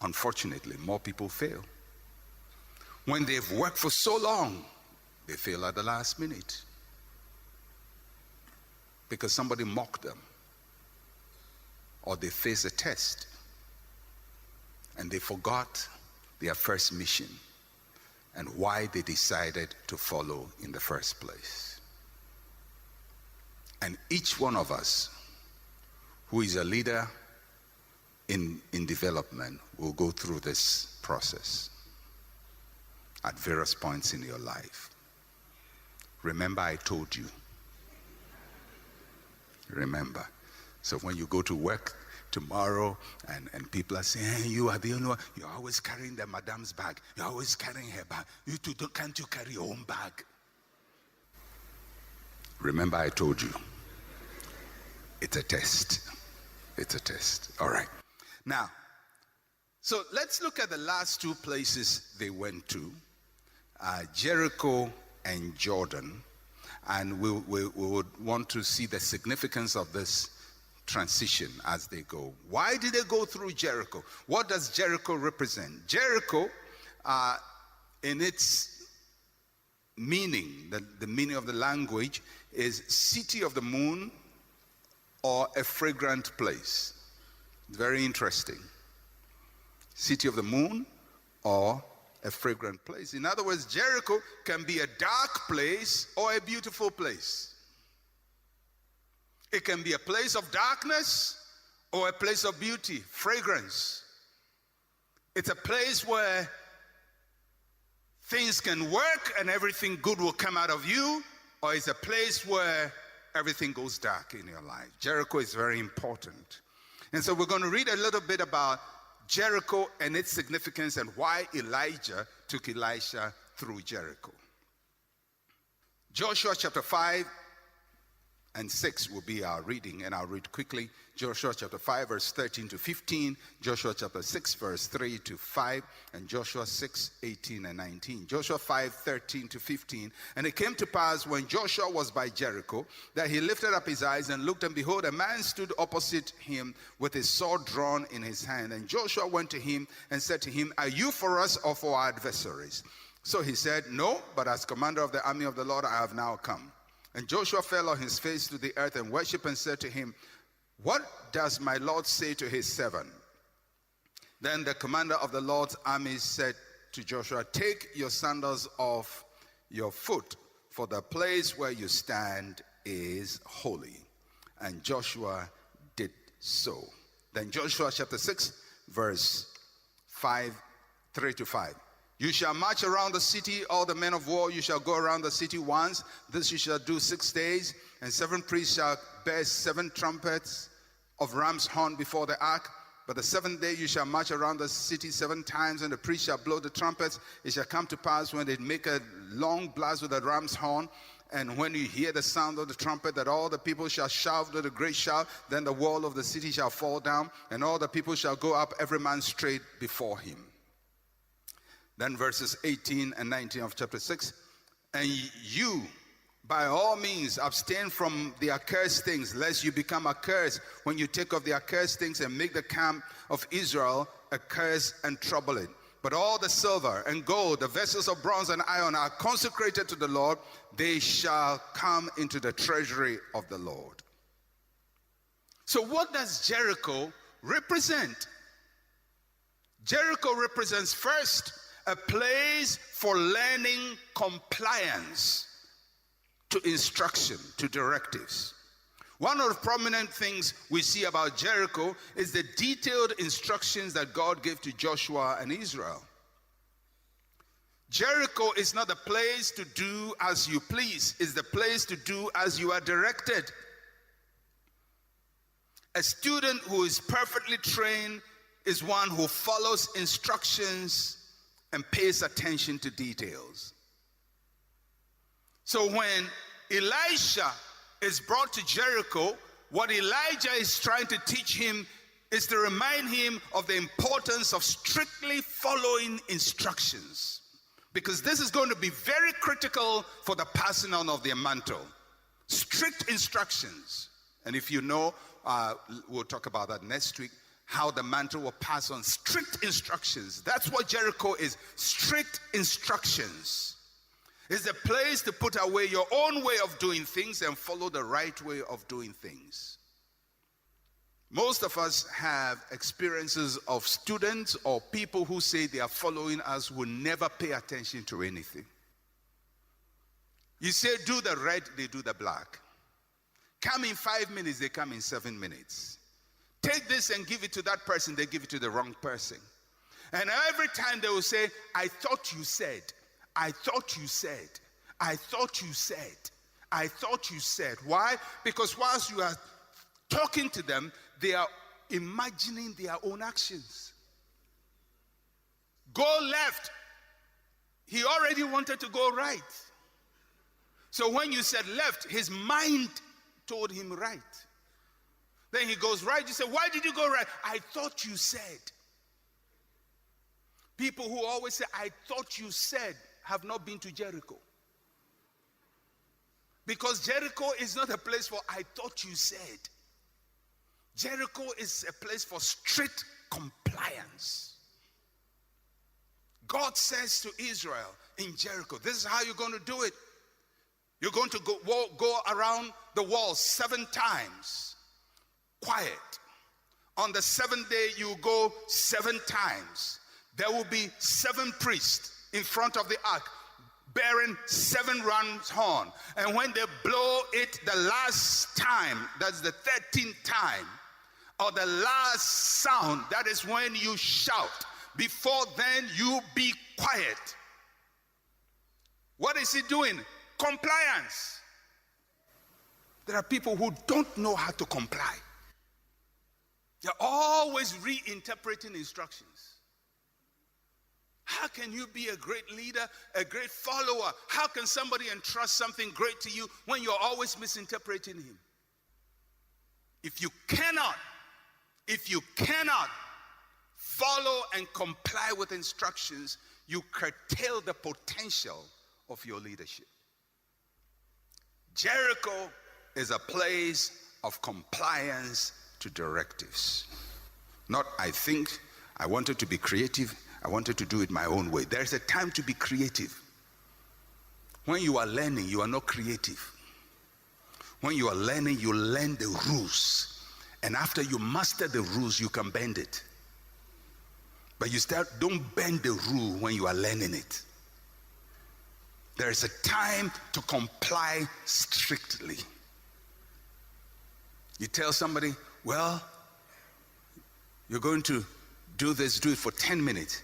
Unfortunately, more people fail. When they've worked for so long, they fail at the last minute because somebody mocked them, or they face a test and they forgot their first mission and why they decided to follow in the first place. And each one of us who is a leader in development will go through this process at various points in your life. Remember, I told you. Remember. So when you go to work tomorrow and people are saying, hey, you are the only one, you're always carrying the madam's bag, you're always carrying her bag, you two can't you carry your own bag? Remember, I told you. It's a test. It's a test. All right. Now, so let's look at the last two places they went to. Jericho and Jordan, and we would want to see the significance of this transition as they go. Why did they go through Jericho? What does Jericho represent? Jericho, in its meaning, the meaning of the language is city of the moon or a fragrant place. Very interesting. City of the moon or a fragrant place. In other words, Jericho can be a dark place or a beautiful place. It can be a place of darkness or a place of beauty, fragrance. It's a place where things can work and everything good will come out of you, or it's a place where everything goes dark in your life. Jericho is very important. And so we're going to read a little bit about Jericho and its significance and why Elijah took Elisha through Jericho. Joshua chapter 5 and 6 will be our reading, and I'll read quickly. Joshua chapter 5 verse 13 to 15, Joshua chapter 6 verse 3 to 5, and Joshua 6, 18 and 19. Joshua 5, 13 to 15. And it came to pass when Joshua was by Jericho that he lifted up his eyes and looked, and behold, a man stood opposite him with his sword drawn in his hand. And Joshua went to him and said to him, Are you for us or for our adversaries? So he said, No, but as commander of the army of the Lord I have now come. And Joshua fell on his face to the earth and worshipped and said to him, What does my Lord say to his servant? Then the commander of the Lord's army said to Joshua, Take your sandals off your foot, for the place where you stand is holy. And Joshua did so. Then Joshua chapter 6, verse 5, 3 to 5. You shall march around the city, all the men of war, you shall go around the city once. This you shall do 6 days. And 7 priests shall bear 7 trumpets of ram's horn before the ark. But the 7th day you shall march around the city 7 times, and the priests shall blow the trumpets. It shall come to pass when they make a long blast with the ram's horn, and when you hear the sound of the trumpet, that all the people shall shout with a great shout. Then the wall of the city shall fall down, and all the people shall go up, every man straight before him. Then verses 18 and 19 of chapter 6. And you, by all means, abstain from the accursed things, lest you become accursed when you take of the accursed things and make the camp of Israel accursed and trouble it. But all the silver and gold, the vessels of bronze and iron are consecrated to the Lord. They shall come into the treasury of the Lord. So what does Jericho represent? Jericho represents first a place for learning compliance to instruction, to directives. One of the prominent things we see about Jericho is the detailed instructions that God gave to Joshua and Israel. Jericho is not a place to do as you please, it's the place to do as you are directed. A student who is perfectly trained is one who follows instructions and pays attention to details. So when Elisha is brought to Jericho, what Elijah is trying to teach him is to remind him of the importance of strictly following instructions, because this is going to be very critical for the passing on of their mantle. Strict instructions. And if you know, we'll talk about that next week, how the mantle will pass on. Strict instructions. That's what Jericho is. Strict instructions. It's a place to put away your own way of doing things and follow the right way of doing things. Most of us have experiences of students or people who say they are following us who never pay attention to anything. You say do the red, they do the black. Come in 5 minutes, they come in 7 minutes. Take this and give it to that person, they give it to the wrong person. And every time they will say, I thought you said, I thought you said, I thought you said, I thought you said. Why? Because whilst you are talking to them, they are imagining their own actions. Go left. He already wanted to go right. So when you said left, his mind told him right. Then he goes right. You say, why did you go right? I thought you said. People who always say, I thought you said, have not been to Jericho. Because Jericho is not a place for I thought you said. Jericho is a place for strict compliance. God says to Israel in Jericho, this is how you're going to do it. You're going to go around the wall 7 times. Quiet. On the 7th day, you go 7 times. there will be 7 priests in front of the ark bearing 7 rams horn. And when they blow it the last time, that's the 13th time, or the last sound, that is when you shout. Before then, you be quiet. What is he doing? Compliance. There are people who don't know how to comply. They're always reinterpreting instructions. How can you be a great leader, a great follower? How can somebody entrust something great to you when you're always misinterpreting him? If you cannot follow and comply with instructions, you curtail the potential of your leadership. Jericho is a place of compliance to directives. Not, I think, I wanted to be creative, I wanted to do it my own way. There's a time to be creative. When you are learning, you are not creative. When you are learning, you learn the rules. And after you master the rules, you can bend it. But don't bend the rule when you are learning it. There is a time to comply strictly. You tell somebody, well, you're going to do this, do it for 10 minutes.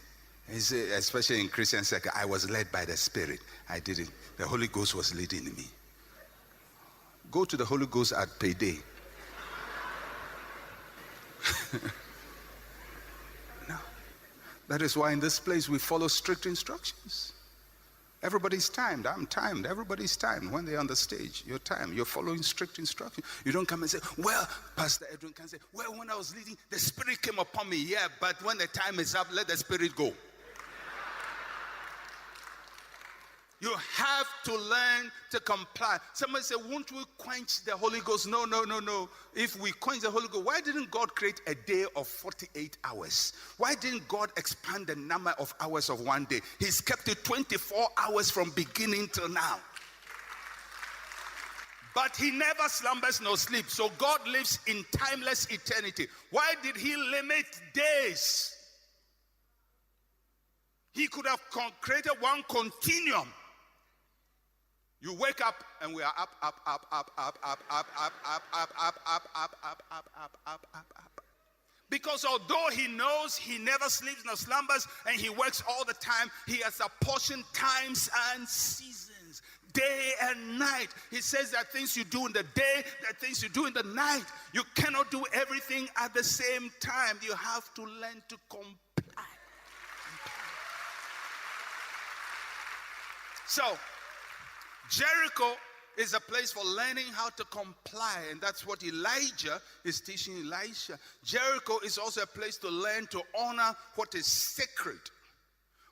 Especially in Christian circle, I was led by the Spirit. I did it. The Holy Ghost was leading me. Go to the Holy Ghost at payday. No. That is why in this place we follow strict instructions. Everybody's timed. I'm timed. Everybody's timed. When they're on the stage, you're timed. You're following strict instructions. You don't come and say, well, Pastor Edwin can say, well, when I was leading, the Spirit came upon me. Yeah, but when the time is up, let the Spirit go. You have to learn to comply. Somebody say, won't we quench the Holy Ghost? No. If we quench the Holy Ghost, why didn't God create a day of 48 hours? Why didn't God expand the number of hours of one day? He's kept it 24 hours from beginning till now. But he never slumbers nor sleeps. So God lives in timeless eternity. Why did he limit days? He could have created one continuum. You wake up and we are up. Because although he knows he never sleeps nor slumbers and he works all the time, he has apportioned times and seasons, day and night. He says there are things you do in the day, there are things you do in the night. You cannot do everything at the same time. You have to learn to comply. So, Jericho is a place for learning how to comply, and that's what Elijah is teaching Elisha. Jericho is also a place to learn to honor what is sacred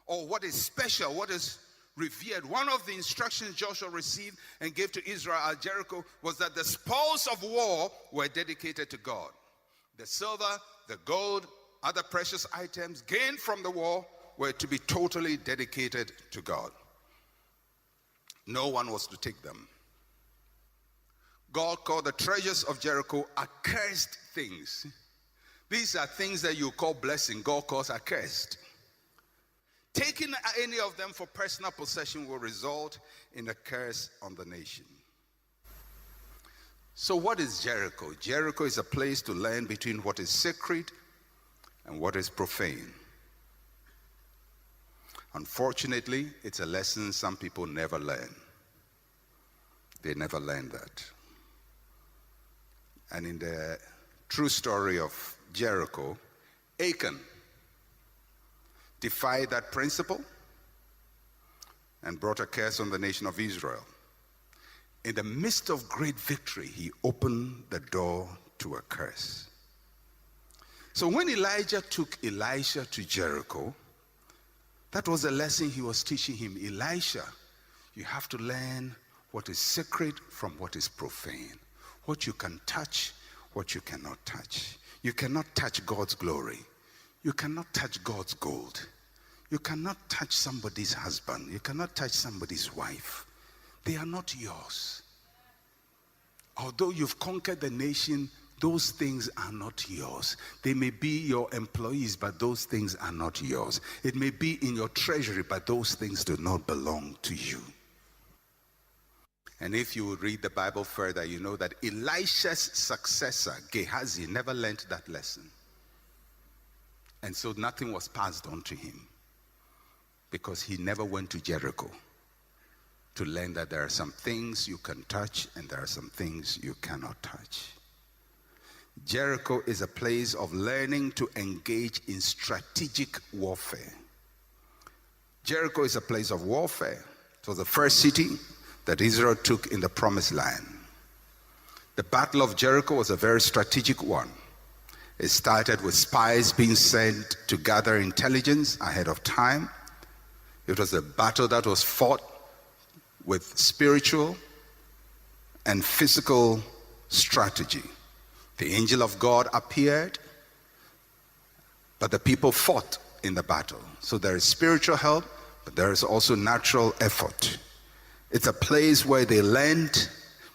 or what is special, what is revered. One of the instructions Joshua received and gave to Israel at Jericho was that the spoils of war were dedicated to God. The silver, the gold, other precious items gained from the war were to be totally dedicated to God. No one was to take them. God called the treasures of Jericho accursed things. These are things that you call blessing. God calls accursed. Taking any of them for personal possession will result in a curse on the nation. So what is Jericho? Jericho is a place to learn between what is sacred and what is profane. Unfortunately, it's a lesson some people never learn. They never learn that. And in the true story of Jericho, Achan defied that principle and brought a curse on the nation of Israel. In the midst of great victory, he opened the door to a curse. So when Elijah took Elisha to Jericho, that was a lesson he was teaching him. Elisha, you have to learn what is sacred from what is profane. What you can touch, what you cannot touch. You cannot touch God's glory. You cannot touch God's gold. You cannot touch somebody's husband. You cannot touch somebody's wife. They are not yours. Although you've conquered the nation Those things are not yours. They may be your employees, but those things are not yours. It may be in your treasury, but those things do not belong to you. And if you read the Bible further, you know that Elisha's successor, Gehazi, never learned that lesson. And so nothing was passed on to him because he never went to Jericho to learn that there are some things you can touch and there are some things you cannot touch. Jericho is a place of learning to engage in strategic warfare. Jericho is a place of warfare. It was the first city that Israel took in the promised land. The Battle of Jericho was a very strategic one. It started with spies being sent to gather intelligence ahead of time. It was a battle that was fought with spiritual and physical strategy. The angel of God appeared, but the people fought in the battle. So there is spiritual help, but there is also natural effort. It's a place where they learned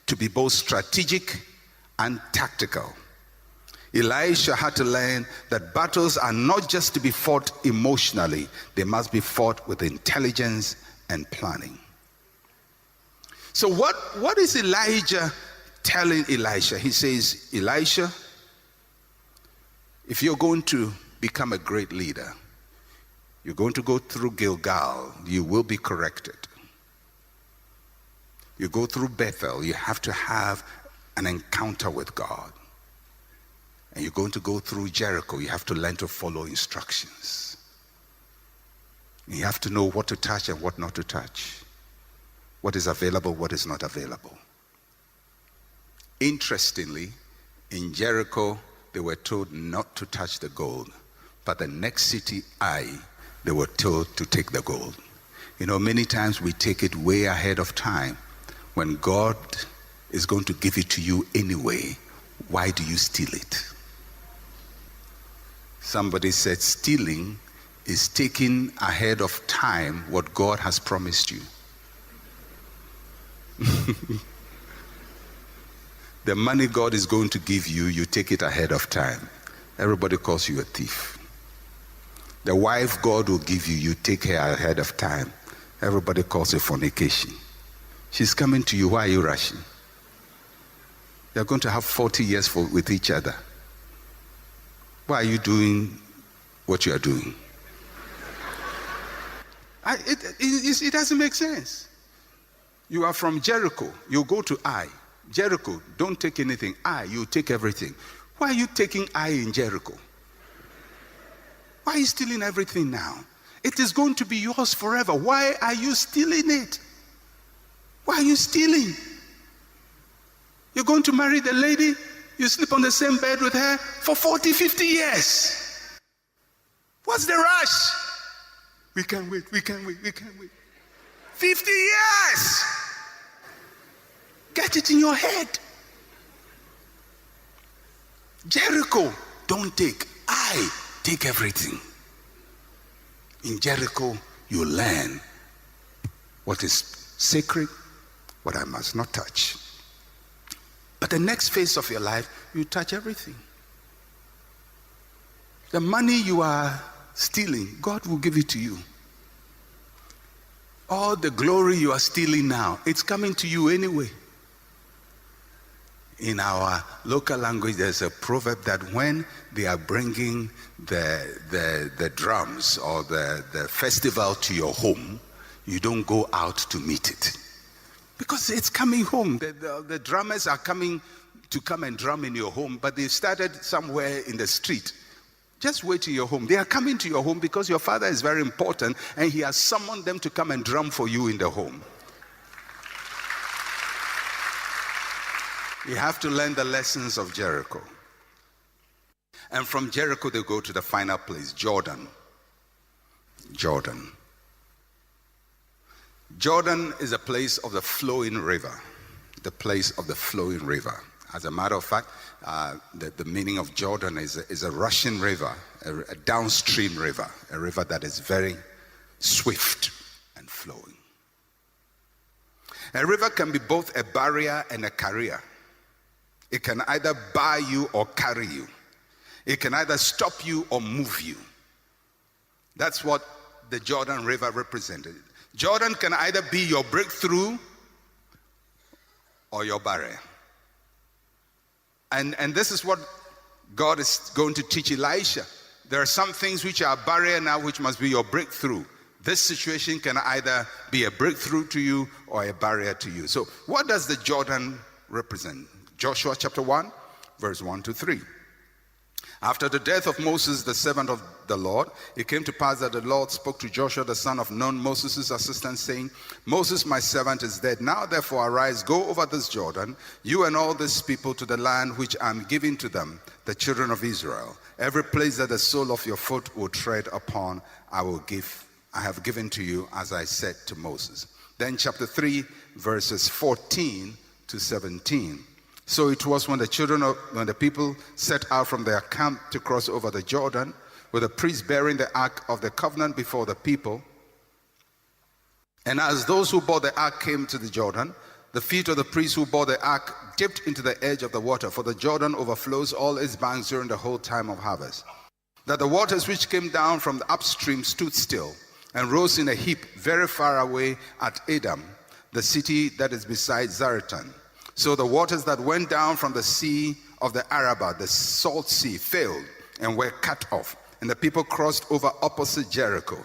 to be both strategic and tactical. Elisha had to learn that battles are not just to be fought emotionally, they must be fought with intelligence and planning. So what is Elijah telling Elisha? He says, Elisha, if you're going to become a great leader, you're going to go through Gilgal, you will be corrected. You go through Bethel, you have to have an encounter with God. And you're going to go through Jericho, you have to learn to follow instructions. You have to know what to touch and what not to touch. What is available, what is not available. Interestingly, in Jericho, they were told not to touch the gold. But the next city, Ai, they were told to take the gold. You know, many times we take it way ahead of time. When God is going to give it to you anyway, why do you steal it? Somebody said stealing is taking ahead of time what God has promised you. The money God is going to give you, you take it ahead of time. Everybody calls you a thief. The wife God will give you, you take her ahead of time. Everybody calls it fornication. She's coming to you, why are you rushing? You're going to have 40 years with each other. Why are you doing what you are doing? It doesn't make sense. You are from Jericho, you go to Ai. Jericho, don't take anything. Ai, you take everything. Why are you taking Ai in Jericho? Why are you stealing everything now? It is going to be yours forever. Why are you stealing it? Why are you stealing? You're going to marry the lady, you sleep on the same bed with her for 40, 50 years. What's the rush? We can't wait. 50 years! Get it in your head. Jericho, don't take. I take everything. In Jericho, you learn what is sacred, what I must not touch. But the next phase of your life, you touch everything. The money you are stealing, God will give it to you. All the glory you are stealing now, it's coming to you anyway. In our local language, there's a proverb that when they are bringing the drums or the festival to your home, you don't go out to meet it. Because it's coming home. The drummers are coming to come and drum in your home, but they started somewhere in the street. Just wait in your home. They are coming to your home because your father is very important and he has summoned them to come and drum for you in the home. You have to learn the lessons of Jericho. And from Jericho, they go to the final place, Jordan. Jordan is a place of the flowing river. The place of the flowing river. As a matter of fact, the meaning of Jordan is a rushing river, a downstream river, a river that is very swift and flowing. A river can be both a barrier and a carrier. It can either buy you or carry you. It can either stop you or move you. That's what the Jordan River represented. Jordan can either be your breakthrough or your barrier. And this is what God is going to teach Elisha. There are some things which are a barrier now which must be your breakthrough. This situation can either be a breakthrough to you or a barrier to you. So what does the Jordan represent? Joshua chapter 1, verse 1 to 3. After the death of Moses, the servant of the Lord, it came to pass that the Lord spoke to Joshua, the son of Nun, Moses' assistant, saying, Moses, my servant, is dead. Now, therefore, arise, go over this Jordan, you and all this people, to the land which I am giving to them, the children of Israel. Every place that the sole of your foot will tread upon, I have given to you, as I said to Moses. Then chapter 3, verses 14 to 17. So it was when the people set out from their camp to cross over the Jordan, with the priest bearing the ark of the covenant before the people. And as those who bore the ark came to the Jordan, the feet of the priest who bore the ark dipped into the edge of the water, for the Jordan overflows all its banks during the whole time of harvest. That the waters which came down from the upstream stood still, and rose in a heap very far away at Edom, the city that is beside Zaratan. So the waters that went down from the sea of the Arabah, the salt sea, failed and were cut off, and the people crossed over opposite Jericho.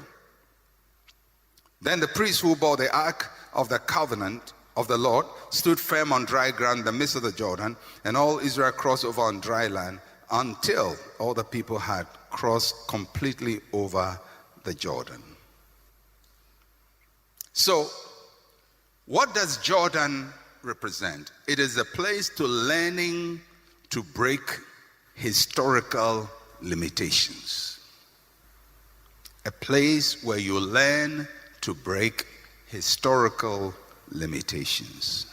Then the priest who bore the ark of the covenant of the Lord stood firm on dry ground in the midst of the Jordan, and all Israel crossed over on dry land until all the people had crossed completely over the Jordan. So, what does Jordan represent? It is a place to learning to break historical limitations. A place where you learn to break historical limitations.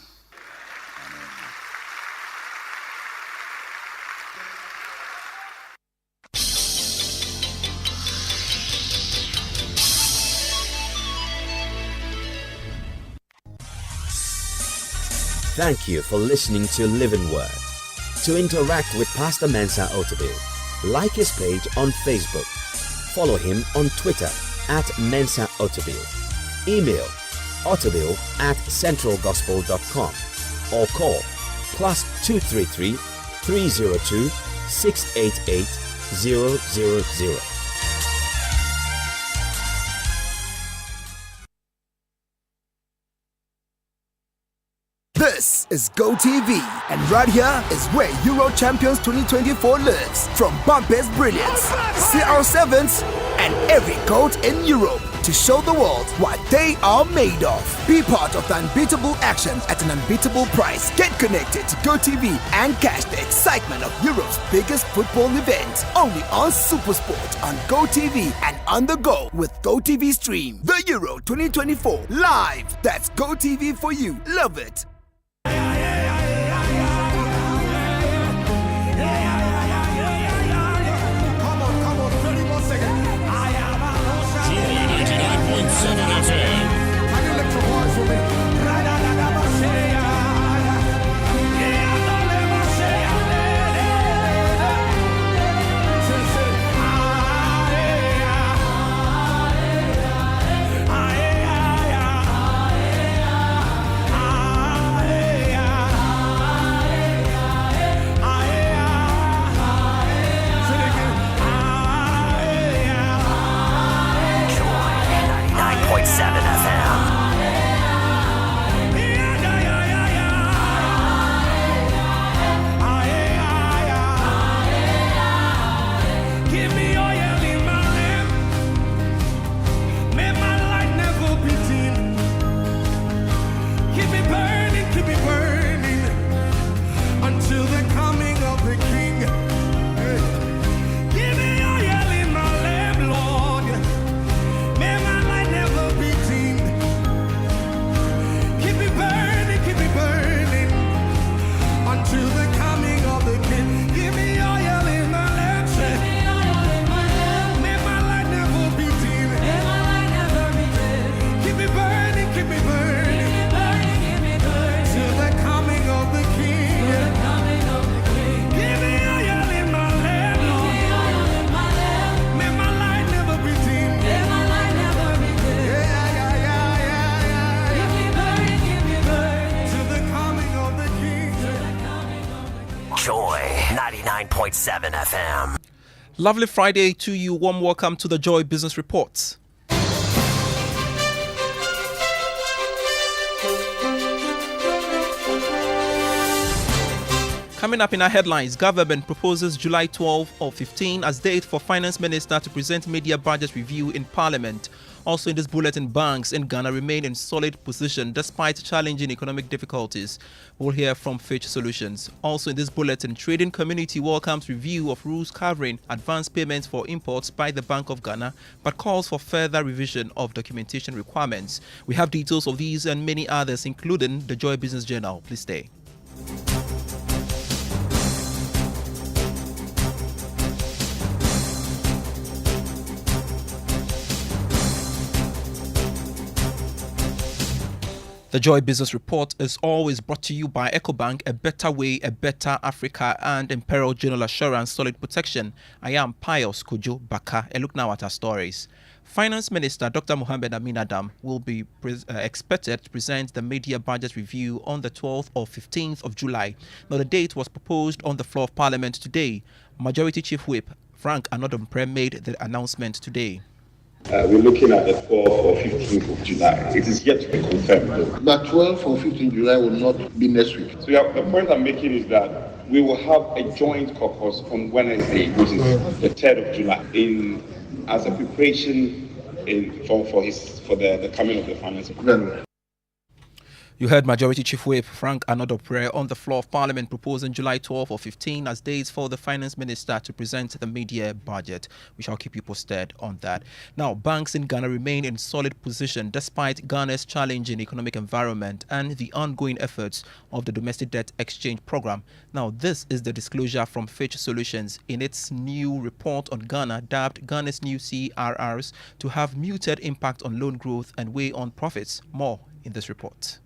Thank you for listening to Living Word. To interact with Pastor Mensa Otabil, like his page on Facebook. Follow him on Twitter @Mensa Otabil. Email otabil@centralgospel.com or call +233 302 688 000. This is GoTV, and right here is where Euro Champions 2024 lives. From Bumpers Brilliance, CR7s, and every goat in Europe to show the world what they are made of. Be part of the unbeatable action at an unbeatable price. Get connected to GoTV and catch the excitement of Europe's biggest football event. Only on SuperSport, on GoTV, and on the go with GoTV Stream. The Euro 2024 live. That's GoTV for you. Love it. 99.7 FM. Lovely Friday to you. Warm welcome to the Joy Business Report. Coming up in our headlines, government proposes July 12 or 15 as date for Finance Minister to present media budget review in Parliament. Also in this bulletin, banks in Ghana remain in solid position despite challenging economic difficulties. We'll hear from Fitch Solutions. Also in this bulletin, trading community welcomes review of rules covering advance payments for imports by the Bank of Ghana, but calls for further revision of documentation requirements. We have details of these and many others, including the Joy Business Journal. Please stay. The Joy Business Report is always brought to you by EcoBank, a better way, a better Africa, and Imperial General Assurance Solid Protection. I am Pius Kojo Baka. A look now at our stories. Finance Minister Dr. Mohamed Amin Adam will be expected to present the media budget review on the 12th or 15th of July. Now, the date was proposed on the floor of Parliament today. Majority Chief Whip Frank Anodompreh made the announcement today. We're looking at the 12th or 15th of July. It is yet to be confirmed, though. But 12th or 15th July will not be next week. So the point I'm making is that we will have a joint caucus on Wednesday, which is the 3rd of July, as a preparation for the coming of the finance. You heard Majority Chief Whip Frank Anodompreh on the floor of Parliament proposing July 12 or 15 as dates for the Finance Minister to present the media budget. We shall keep you posted on that. Now, banks in Ghana remain in solid position despite Ghana's challenging economic environment and the ongoing efforts of the Domestic Debt Exchange Program. Now, this is the disclosure from Fitch Solutions in its new report on Ghana, dubbed Ghana's new CRRs to have muted impact on loan growth and weigh on profits. More in this report.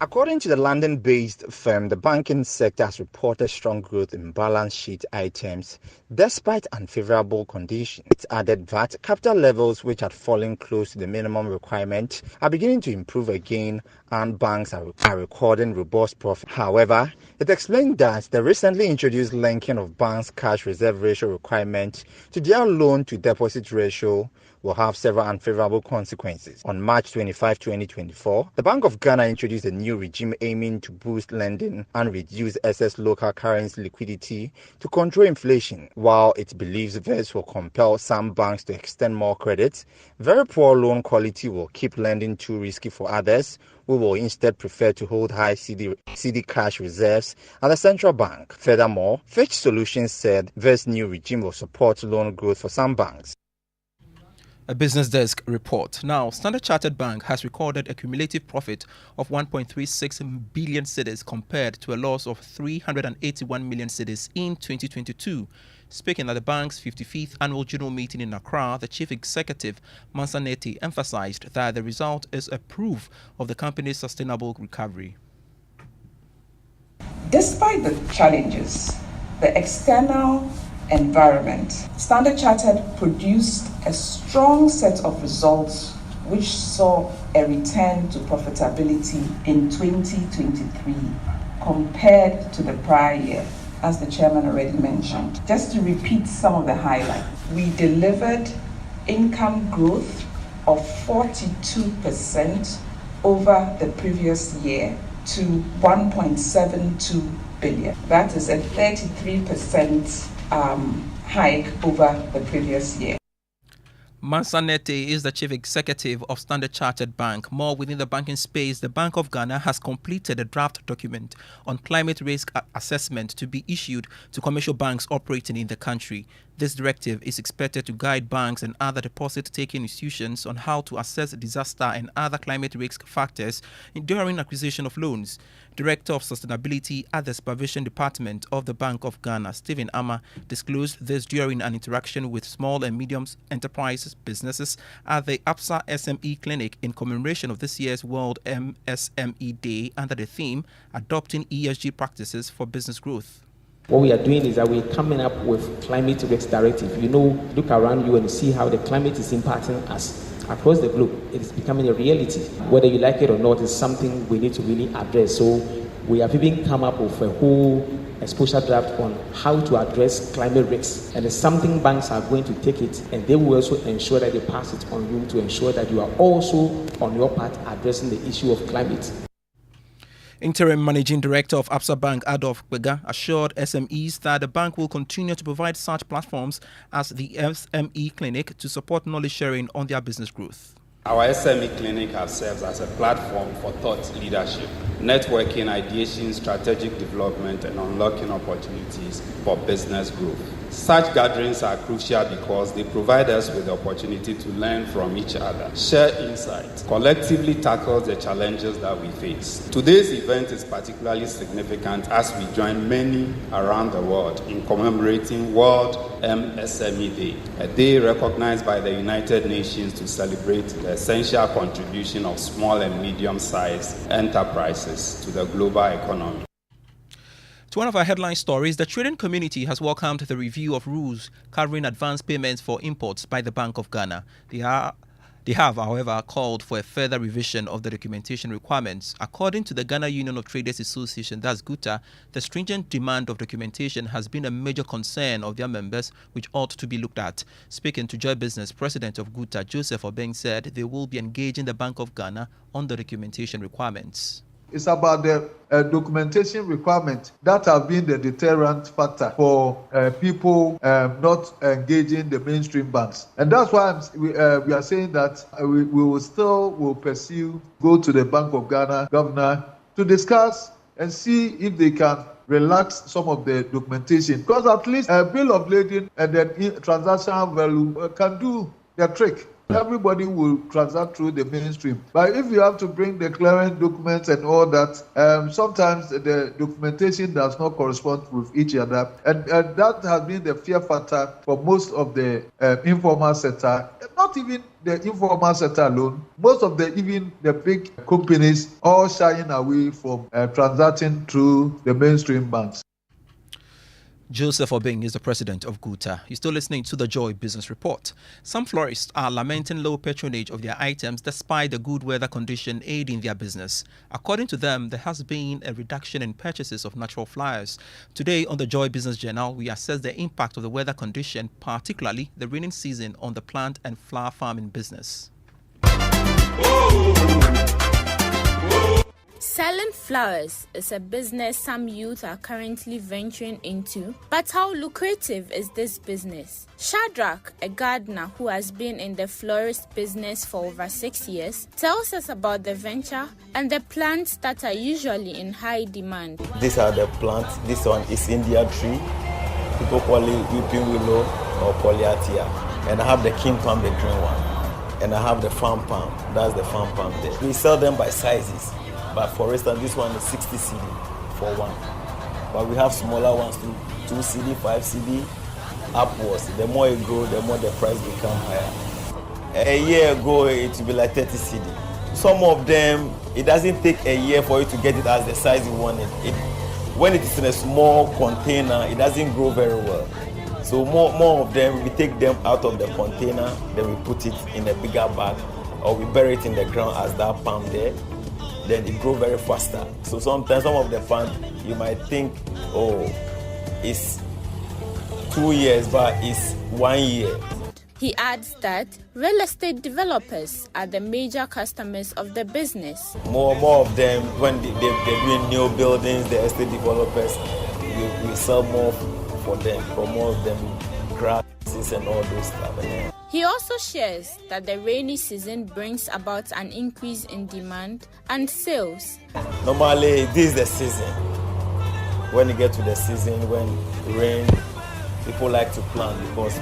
According to the London-based firm, the banking sector has reported strong growth in balance sheet items despite unfavorable conditions. It added that capital levels, which had fallen close to the minimum requirement, are beginning to improve again and banks are recording robust profit. However, it explained that the recently introduced linking of banks' cash reserve ratio requirement to their loan-to-deposit ratio will have several unfavorable consequences. On March 25, 2024, the Bank of Ghana introduced a new regime aiming to boost lending and reduce excess local currency liquidity to control inflation. While it believes this will compel some banks to extend more credit, very poor loan quality will keep lending too risky for others who will instead prefer to hold high CD cash reserves at the central bank. Furthermore, Fitch Solutions said this new regime will support loan growth for some banks. A Business Desk report. Now, Standard Chartered Bank has recorded a cumulative profit of 1.36 billion cedis compared to a loss of 381 million cedis in 2022. Speaking at the bank's 55th annual general meeting in Accra, the chief executive, Mansa Neti, emphasized that the result is a proof of the company's sustainable recovery. Despite the challenges, the external environment, Standard Chartered produced a strong set of results which saw a return to profitability in 2023 compared to the prior year, as the chairman already mentioned. Just to repeat some of the highlights, we delivered income growth of 42% over the previous year to 1.72 billion. That is a 33% hike over the previous year. Mansa Neti is the chief executive of Standard Chartered Bank. More within the banking space, the Bank of Ghana has completed a draft document on climate risk assessment to be issued to commercial banks operating in the country. This directive is expected to guide banks and other deposit-taking institutions on how to assess disaster and other climate risk factors during acquisition of loans. Director of Sustainability at the Supervision Department of the Bank of Ghana, Stephen Ama, disclosed this during an interaction with small and medium enterprises businesses at the APSA SME Clinic in commemoration of this year's World MSME Day under the theme, Adopting ESG Practices for Business Growth. What we are doing is that we're coming up with climate risk directive. You know, look around you and see how the climate is impacting us across the globe. It is becoming a reality. Whether you like it or not, is something we need to really address. So we have even come up with a whole a special draft on how to address climate risks. And it's something banks are going to take it, and they will also ensure that they pass it on you to ensure that you are also on your part addressing the issue of climate. Interim Managing Director of Absa Bank, Adolf Bega, assured SMEs that the bank will continue to provide such platforms as the SME Clinic to support knowledge sharing on their business growth. Our SME Clinic has served as a platform for thought leadership, networking, ideation, strategic development, and unlocking opportunities for business growth. Such gatherings are crucial because they provide us with the opportunity to learn from each other, share insights, collectively tackle the challenges that we face. Today's event is particularly significant as we join many around the world in commemorating World MSME Day, a day recognized by the United Nations to celebrate the essential contribution of small and medium-sized enterprises to the global economy. To one of our headline stories, the trading community has welcomed the review of rules covering advance payments for imports by the Bank of Ghana. They have, however, called for a further revision of the documentation requirements. According to the Ghana Union of Traders Association, that's GUTA, the stringent demand of documentation has been a major concern of their members, which ought to be looked at. Speaking to Joy Business, President of GUTA, Joseph Obeng, said they will be engaging the Bank of Ghana on the documentation requirements. It's about the documentation requirement that have been the deterrent factor for people not engaging the mainstream banks. And that's why we are saying that we will pursue, go to the Bank of Ghana governor to discuss and see if they can relax some of the documentation. Because at least a bill of lading and then transactional value can do their trick. Everybody will transact through the mainstream. But if you have to bring the clearing documents and all that, sometimes the documentation does not correspond with each other. And that has been the fear factor for most of the informal sector. Not even the informal sector alone. Most of even the big companies all shying away from transacting through the mainstream banks. Joseph Obeng is the president of GUTA. You're still listening to the Joy Business Report. Some florists are lamenting low patronage of their items despite the good weather condition aiding their business. According to them, there has been a reduction in purchases of natural flowers. Today on the Joy Business Journal, we assess the impact of the weather condition, particularly the rainy season, on the plant and flower farming business. Selling flowers is a business some youth are currently venturing into, but how lucrative is this business? Shadrach, a gardener who has been in the florist business for over 6 years, tells us about the venture and the plants that are usually in high demand. These are the plants. This one is India tree. People call it weeping willow or polyartia. And I have the king palm, the green one. And I have the farm palm. That's the farm palm there. We sell them by sizes. But for instance, this one is 60 CD for one. But we have smaller ones too, 2 CD, 5 CD, upwards. The more it grows, the more the price become higher. A year ago, it would be like 30 CD. Some of them, it doesn't take a year for you to get it as the size you want it. When it is in a small container, it doesn't grow very well. So more of them, we take them out of the container, then we put it in a bigger bag, or we bury it in the ground as that palm there. Then it grows very faster. So sometimes some of the plants, you might think, oh, it's 2 years, but it's 1 year. He adds that real estate developers are the major customers of the business. More of them, when they're doing new buildings, the estate developers, we sell more for them, for more of them, grasses and all those stuff. He also shares that the rainy season brings about an increase in demand and sales. Normally, this is the season. When you get to the season, when rain, people like to plant because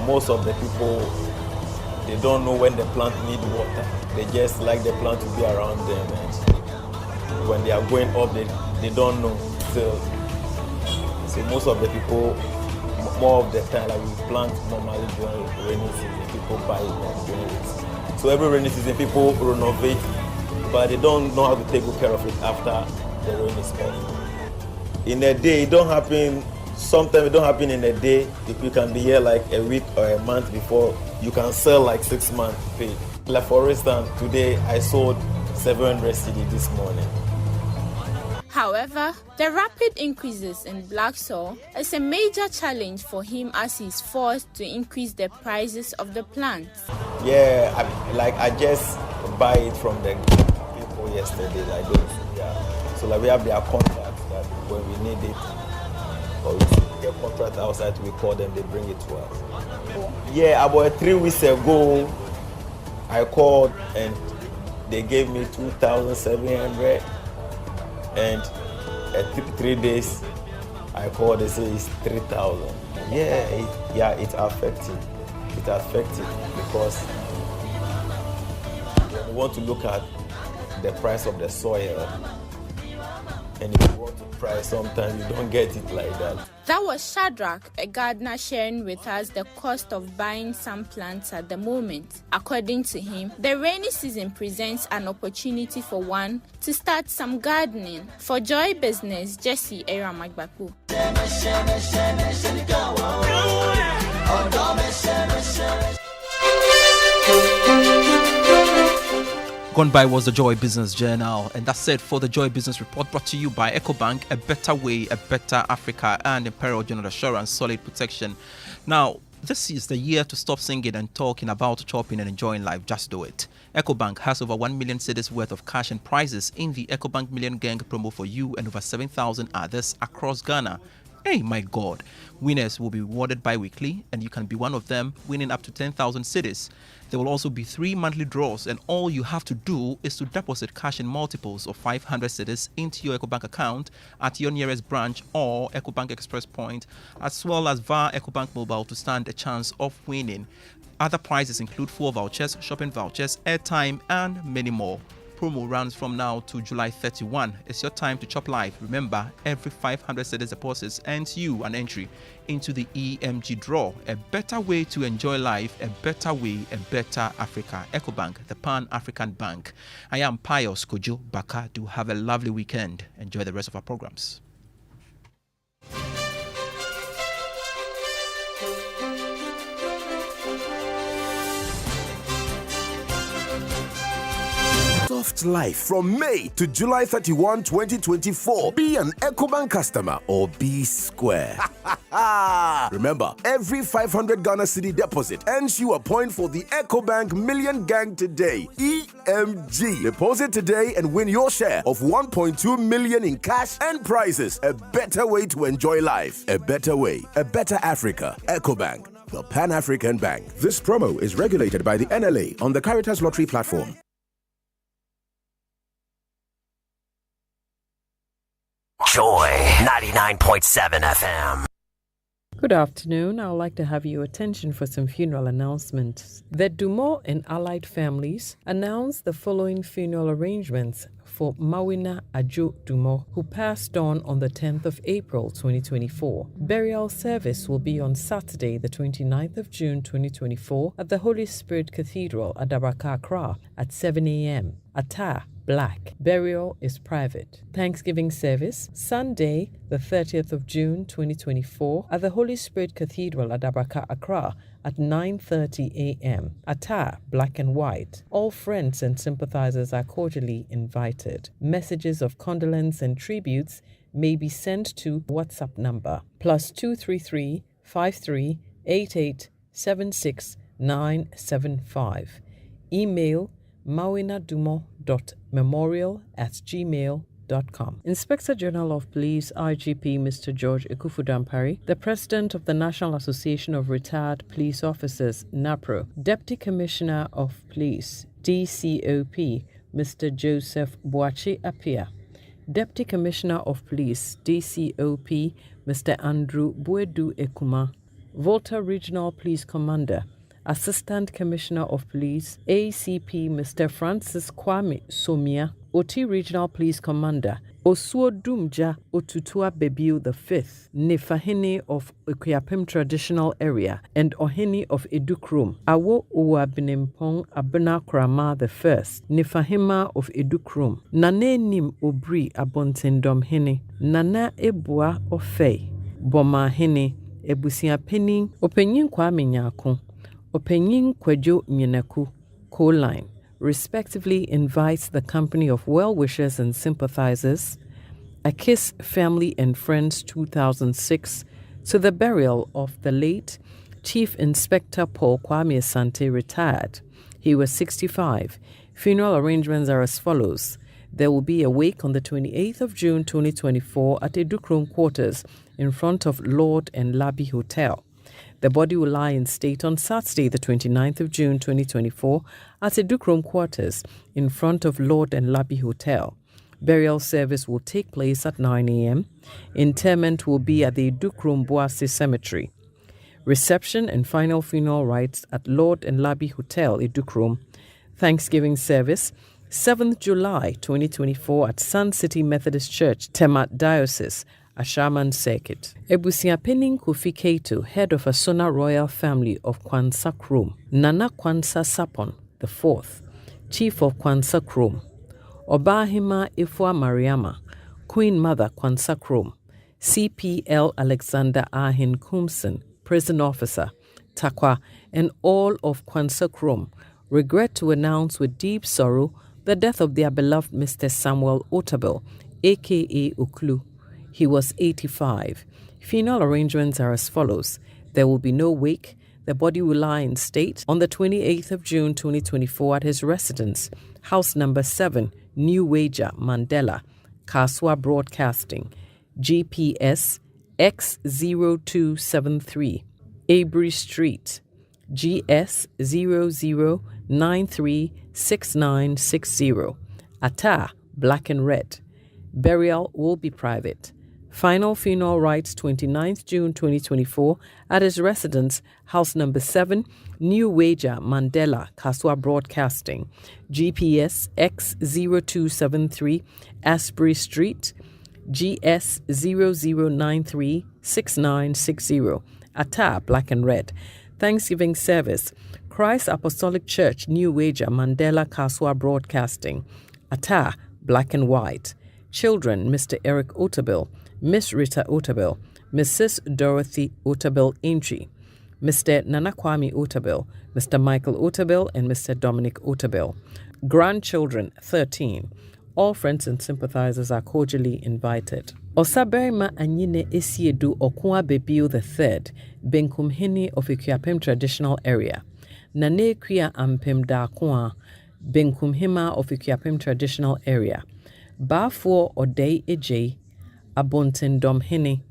most of the people, they don't know when the plant need water. They just like the plant to be around them. And when they are going up, they don't know. So most of the people, more of the time, like we plant normally during rainy season, people buy it during it. So every rainy season, people renovate, but they don't know how to take good care of it after the rain is over. In a day, it don't happen. Sometimes it don't happen in a day. If you can be here like a week or a month before, you can sell like 6 months pay. Like for instance, today I sold 700 CD this morning. However, the rapid increases in black soil is a major challenge for him as he is forced to increase the prices of the plants. Yeah, I just buy it from the people yesterday. So we have their contract that when we need it, or we get contract outside, we call them, they bring it to us. Yeah, about 3 weeks ago, I called and they gave me 2,700, and at 3 days, I called, they say it's 3,000. It's affected. It affected because when you want to look at the price of the soil, and if you want to price, sometimes you don't get it like that. That was Shadrach, a gardener, sharing with us the cost of buying some plants at the moment. According to him, the rainy season presents an opportunity for one to start some gardening. For Joy Business, Jesse Eramagbaku. Gone by was the Joy Business Journal, and that's it for the Joy Business Report, brought to you by EcoBank, a better way, a better Africa, and Imperial General Assurance, solid protection. Now, this is the year to stop singing and talking about shopping and enjoying life. Just do it. EcoBank has over 1 million cedis worth of cash and prizes in the EcoBank Million Gang promo for you and over 7,000 others across Ghana. Hey, my God. Winners will be rewarded bi-weekly, and you can be one of them, winning up to 10,000 cedis. There will also be 3 monthly draws, and all you have to do is to deposit cash in multiples of 500 cedis into your EcoBank account at your nearest branch or EcoBank Express Point, as well as via EcoBank Mobile to stand a chance of winning. Other prizes include 4 vouchers, shopping vouchers, airtime, and many more. Promo runs from now to July 31. It's your time to chop live. Remember, every 500 cedis deposits earns you an entry into the EMG draw. A better way to enjoy life, a better way, a better Africa. EcoBank, the Pan-African Bank. I am Pius Kojo Baka. Do have a lovely weekend. Enjoy the rest of our programs. Soft life from May to July 31, 2024. Be an EcoBank customer or be square. Remember, every 500 Ghana cedi deposit earns you a point for the EcoBank Million Gang today. EMG. Deposit today and win your share of 1.2 million in cash and prizes. A better way to enjoy life. A better way. A better Africa. EcoBank, the Pan-African Bank. This promo is regulated by the NLA on the Caritas Lottery platform. Joy 99.7 FM. Good afternoon. I would like to have your attention for some funeral announcements. The Dumont and allied families announced the following funeral arrangements for Mawina Ajo Dumont, who passed on the 10th of April 2024. Burial service will be on Saturday, the 29th of June 2024 at the Holy Spirit Cathedral at Dabraka, Accra at 7 a.m. Attire black. Burial is private. Thanksgiving service, Sunday, the 30th of June 2024 at the Holy Spirit Cathedral at Dabraka, Accra at 9:30 a.m. Attire black and white. All friends and sympathizers are cordially invited. Messages of condolence and tributes may be sent to WhatsApp number +233 53 88 76 975. Email mawinadumont.memorial@gmail.com. Inspector General of Police IGP Mr. George Ekufudampari, the President of the National Association of Retired Police Officers NAPRO, Deputy Commissioner of Police DCOP Mr. Joseph Boachi Apia, Deputy Commissioner of Police DCOP Mr. Andrew Buedu Ekuma, Volta Regional Police Commander Assistant Commissioner of Police, ACP Mr. Francis Kwame Somia, Oti Regional Police Commander, Osuo Dumja Otutua Bebiu V, Nefahene of Okuapem Traditional Area, and Ohene of Edukrum, Awo Uwabinimpong Abena Krama I, Nefahema of Edukrum, Nane Nim Obri Abontendom Hene, Nana Ebua Ofe, Boma Hene, Ebusia Penning, Openyin Kwame Nyako, Openyin Kwejo Myenaku, Co-Line, respectively invites the company of well-wishers and sympathizers A Kiss Family and Friends 2006 to the burial of the late Chief Inspector Paul Kwame Asante, retired. He was 65. Funeral arrangements are as follows. There will be a wake on the 28th of June 2024 at Edukrom Quarters in front of Lord and Labby Hotel. The body will lie in state on Saturday, the 29th of June 2024 at Edukrom Quarters in front of Lord and Labby Hotel. Burial service will take place at 9 a.m. Interment will be at the Edukrom Boase Cemetery. Reception and final funeral rites at Lord and Labby Hotel, Edukrom. Thanksgiving service 7th July 2024 at Sun City Methodist Church, Temat Diocese, Ashaman Circuit. Ebusiapening Kofi Keito, head of Asona royal family of Kwansa Krom. Nana Kwansa Sapon, the fourth, chief of Kwansa Krom. Obahima Ifwa Mariama, Queen Mother Kwansa Krom. CPL Alexander Ahin Kumsen, prison officer, Takwa, and all of Kwansa Krom regret to announce with deep sorrow the death of their beloved Mr. Samuel Otabel, a.k.a. Uklu. He was 85. Funeral arrangements are as follows. There will be no wake. The body will lie in state on the 28th of June 2024 at his residence, house number 7, New Wager, Mandela, Kaswa Broadcasting, GPS X0273, Avery Street, GS 00936960, Attire, black and red. Burial will be private. Final funeral rites 29th June 2024 at his residence, house number 7, New Wager, Mandela, Kaswa Broadcasting, GPS X0273, Asbury Street, GS 00936960, Attire, black and red. Thanksgiving service, Christ Apostolic Church, New Wager, Mandela, Kaswa Broadcasting, Attire, black and white. Children, Mr. Eric Otabel, Miss Rita Otabel, Mrs. Dorothy Otabel Aintree, Mr. Nanakwame Otabel, Mr. Michael Otabel, and Mr. Dominic Otabel. Grandchildren, 13. All friends and sympathizers are cordially invited. Osaberima Anyine Esiedu Okwa Bebio III, Benkumhene of Ikuapem Traditional Area. Nane Kuya Ampem Dakwa, Benkumhema of Ikuapem Traditional Area. Bafo Odei Eje, Abonten Domhene,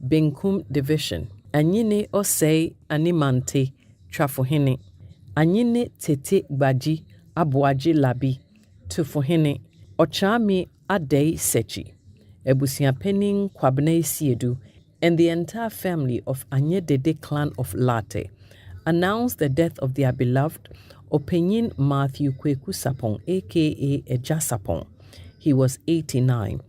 Benkum Division. Anyine Osei Animante, Trafohene. Anyine Tete Baji, Abuaji Labi, Tufohene. Ochami Adei Sechi, Ebusiapening Kwabne Siedu, and the entire family of Anyedede clan of Late announced the death of their beloved Openyin Matthew Kweku Sapong, a.k.a. Eja Sapong. He was 89.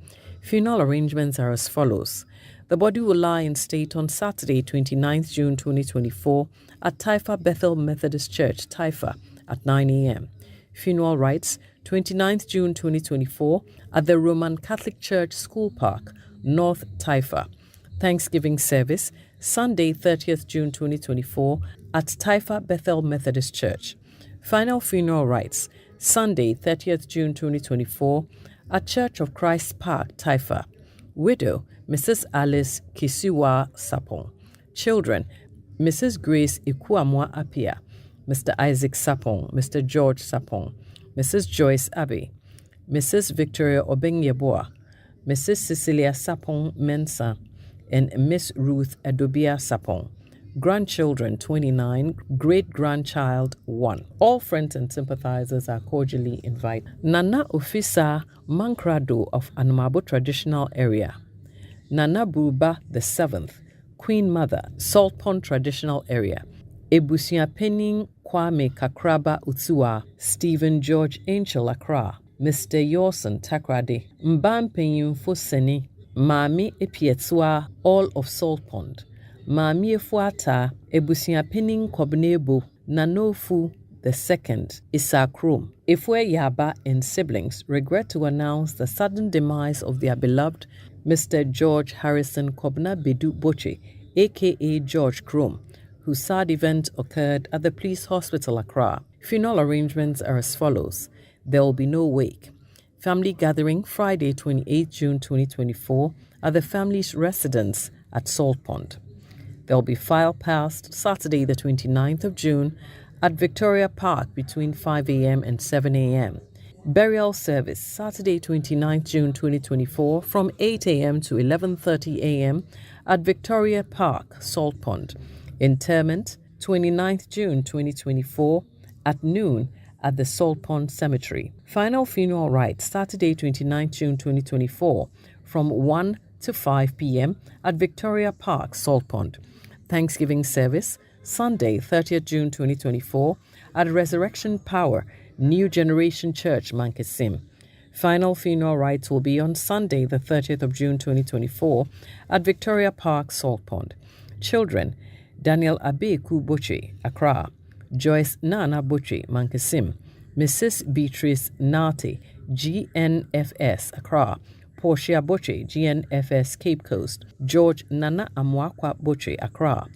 Funeral arrangements are as follows. The body will lie in state on Saturday, 29th June 2024 at Taifa Bethel Methodist Church, Taifa, at 9 a.m. Funeral rites 29th June 2024 at the Roman Catholic Church School Park, North Taifa. Thanksgiving service Sunday 30th June 2024 at Taifa Bethel Methodist Church. Final funeral rites Sunday 30th June 2024 at Church of Christ Park, Taifa. Widow Mrs. Alice Kisiwa Sapong. Children Mrs. Grace Ikuamwa Apia, Mr. Isaac Sapong, Mr. George Sapong, Mrs. Joyce Abbey, Mrs. Victoria Obengyeboa, Mrs. Cecilia Sapong Mensa, and Miss Ruth Adobia Sapong. Grandchildren 29, great-grandchild 1. All friends and sympathizers are cordially invited. Nana Ofisa Mankrado of Anamabo Traditional Area. Nana Buba the 7th, Queen Mother, Salt Pond Traditional Area. Ebusiapening Kwame Kakraba Utsua, Stephen George Angel Accra, Mr. Yorson Takrade, Mbampenyum Foseni, Mami Epietsua, all of Salt Pond. Mami Efuata, Ebusiapening Kwabnebo, Nanofu the 2nd, Isakrum. Ifwe Yaba and siblings regret to announce the sudden demise of their beloved Mr. George Harrison Kobna Bedu Boche, a.k.a. George Krom, whose sad event occurred at the Police Hospital, Accra. Funeral arrangements are as follows. There will be no wake. Family gathering Friday, 28 June 2024 at the family's residence at Salt Pond. There will be file passed Saturday, the 29th of June at Victoria Park between 5 a.m. and 7 a.m. Burial service Saturday, 29th June 2024 from 8 a.m. to 11:30 a.m. at Victoria Park, Salt Pond. Interment 29th June 2024 at noon at the Salt Pond Cemetery. Final funeral rites Saturday, 29th June 2024 from 1 to 5 p.m. at Victoria Park, Salt Pond. Thanksgiving service Sunday, 30th June 2024 at Resurrection Power, New Generation Church, Mankasim. Final funeral rites will be on Sunday, the 30th of June 2024 at Victoria Park, Salt Pond. Children, Daniel Abeku Boche, Accra. Joyce Nana Boche, Mankasim. Mrs. Beatrice Nate, GNFS, Accra. Portia Boche, GNFS, Cape Coast. George Nana Amwakwa Boche, Accra.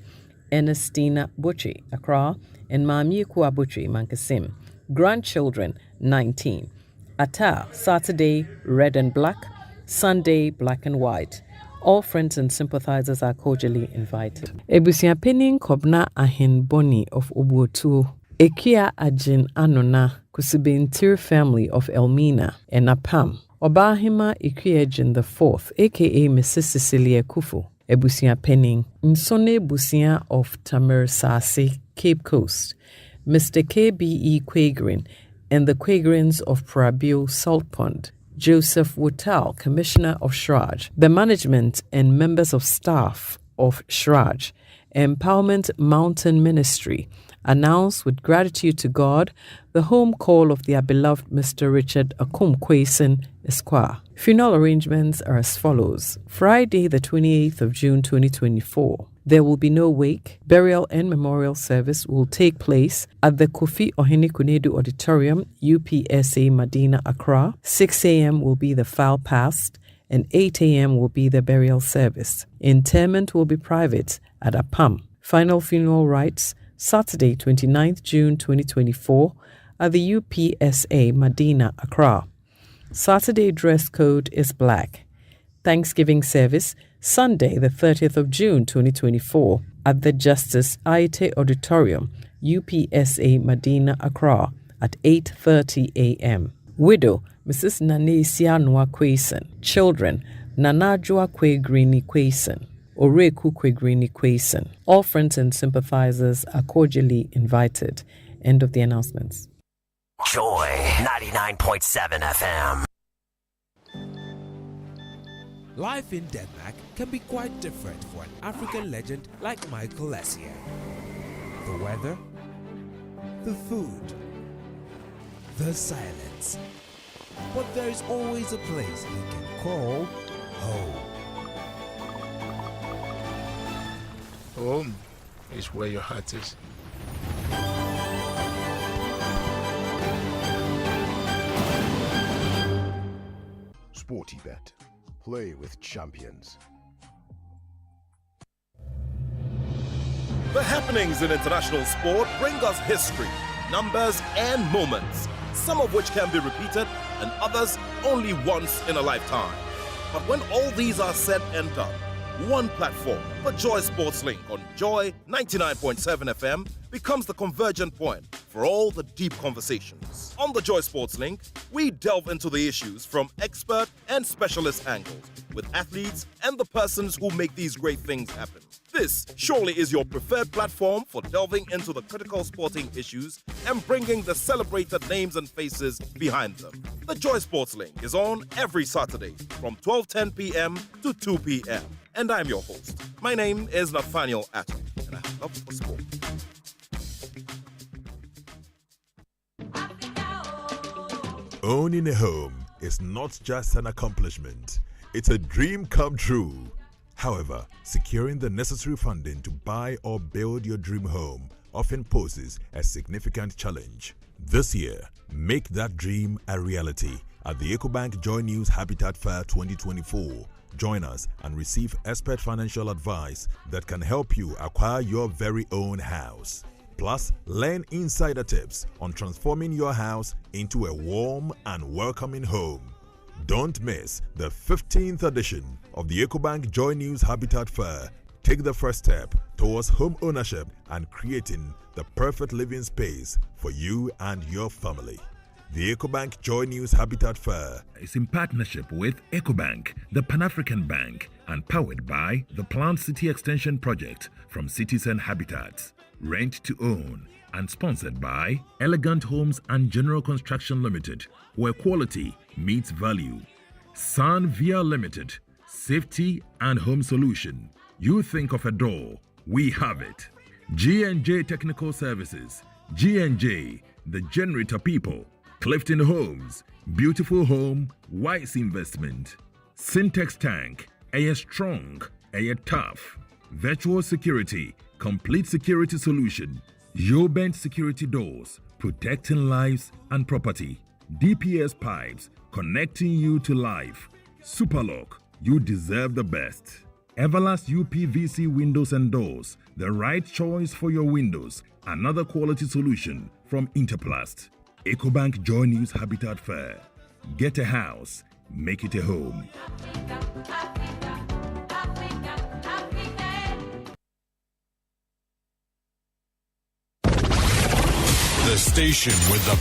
Ernestina Boche, Accra. And Mami Kwa Boche, Mankasim. Grandchildren, 19. Attire, Saturday, red and black. Sunday, black and white. All friends and sympathizers are cordially invited. Ebusia Penin Kobna Ahin Boni of Obuotu. Ekia Ajin Anona, Kusibintir family of Elmina, and Apam. Obahima Ekiajin the Fourth, aka Mrs. Cecilia Kufu. Ebusia Penin, Nsone Busia of Tamer Sasi, Cape Coast. Mr. KBE Quagrin and the Quagrins of Prabio Salt Pond. Joseph Wotal, Commissioner of Shraj, the management and members of staff of Shraj, Empowerment Mountain Ministry, announce with gratitude to God the home call of their beloved Mr. Richard Akum Kwesen Esquire. Funeral arrangements are as follows. Friday, the 28th of June 2024. There will be no wake. Burial and memorial service will take place at the Kofi Ohene Kunedu Auditorium, UPSA Medina, Accra. 6 a.m. will be the file passed and 8 a.m. will be the burial service. Interment will be private at Apam. Final funeral rites Saturday, 29th June 2024 at the UPSA Medina, Accra. Saturday dress code is black. Thanksgiving service Sunday, the 30th of June 2024 at the Justice Aite Auditorium, UPSA Medina, Accra at 8:30 a.m. Widow Mrs. Nane Sianwa Kwesen. Children Nanajua Kwegrini Kwesen. Oreku Kwegrini Kwesen. All friends and sympathizers are cordially invited. End of the announcements. Joy 99.7 FM. Life in Denmark can be quite different for an African legend like Michael Essien. The weather, the food, the silence. But there's always a place he can call home. Home is where your heart is. SportyBet. Play with champions. The happenings in international sport bring us history, numbers, and moments, some of which can be repeated and others only once in a lifetime. But when all these are said and done, one platform for Joy Sports Link on Joy 99.7 FM becomes the convergent point for all the deep conversations. On the Joy Sports Link, we delve into the issues from expert and specialist angles with athletes and the persons who make these great things happen. This surely is your preferred platform for delving into the critical sporting issues and bringing the celebrated names and faces behind them. The Joy Sports Link is on every Saturday from 12:10 p.m. to 2 p.m. And I'm your host. My name is Nathaniel Atton, and I have love for sport. Owning a home is not just an accomplishment, it's a dream come true. However, securing the necessary funding to buy or build your dream home often poses a significant challenge. This year, make that dream a reality at the EcoBank Joy News Habitat Fair 2024. Join us and receive expert financial advice that can help you acquire your very own house. Plus, learn insider tips on transforming your house into a warm and welcoming home. Don't miss the 15th edition of the EcoBank Joy News Habitat Fair. Take the first step towards home ownership and creating the perfect living space for you and your family. The EcoBank Joy News Habitat Fair is in partnership with EcoBank, the Pan-African Bank, and powered by the Plant City Extension Project from Cities and Habitats. Rent to own and sponsored by Elegant Homes and General Construction Limited, where quality meets value. Sun Via Limited, safety and home solution. You think of a door, we have it. G&J Technical Services, G&J, the generator people. Clifton Homes, beautiful home, wise investment. Syntex Tank, a strong, a tough. Virtual Security, complete security solution. Yobent Security Doors, protecting lives and property. DPS Pipes, connecting you to life. Superlock, you deserve the best. Everlast UPVC windows and doors, the right choice for your windows. Another quality solution from Interplast. EcoBank Joy News Habitat Fair. Get a house, make it a home. The station with the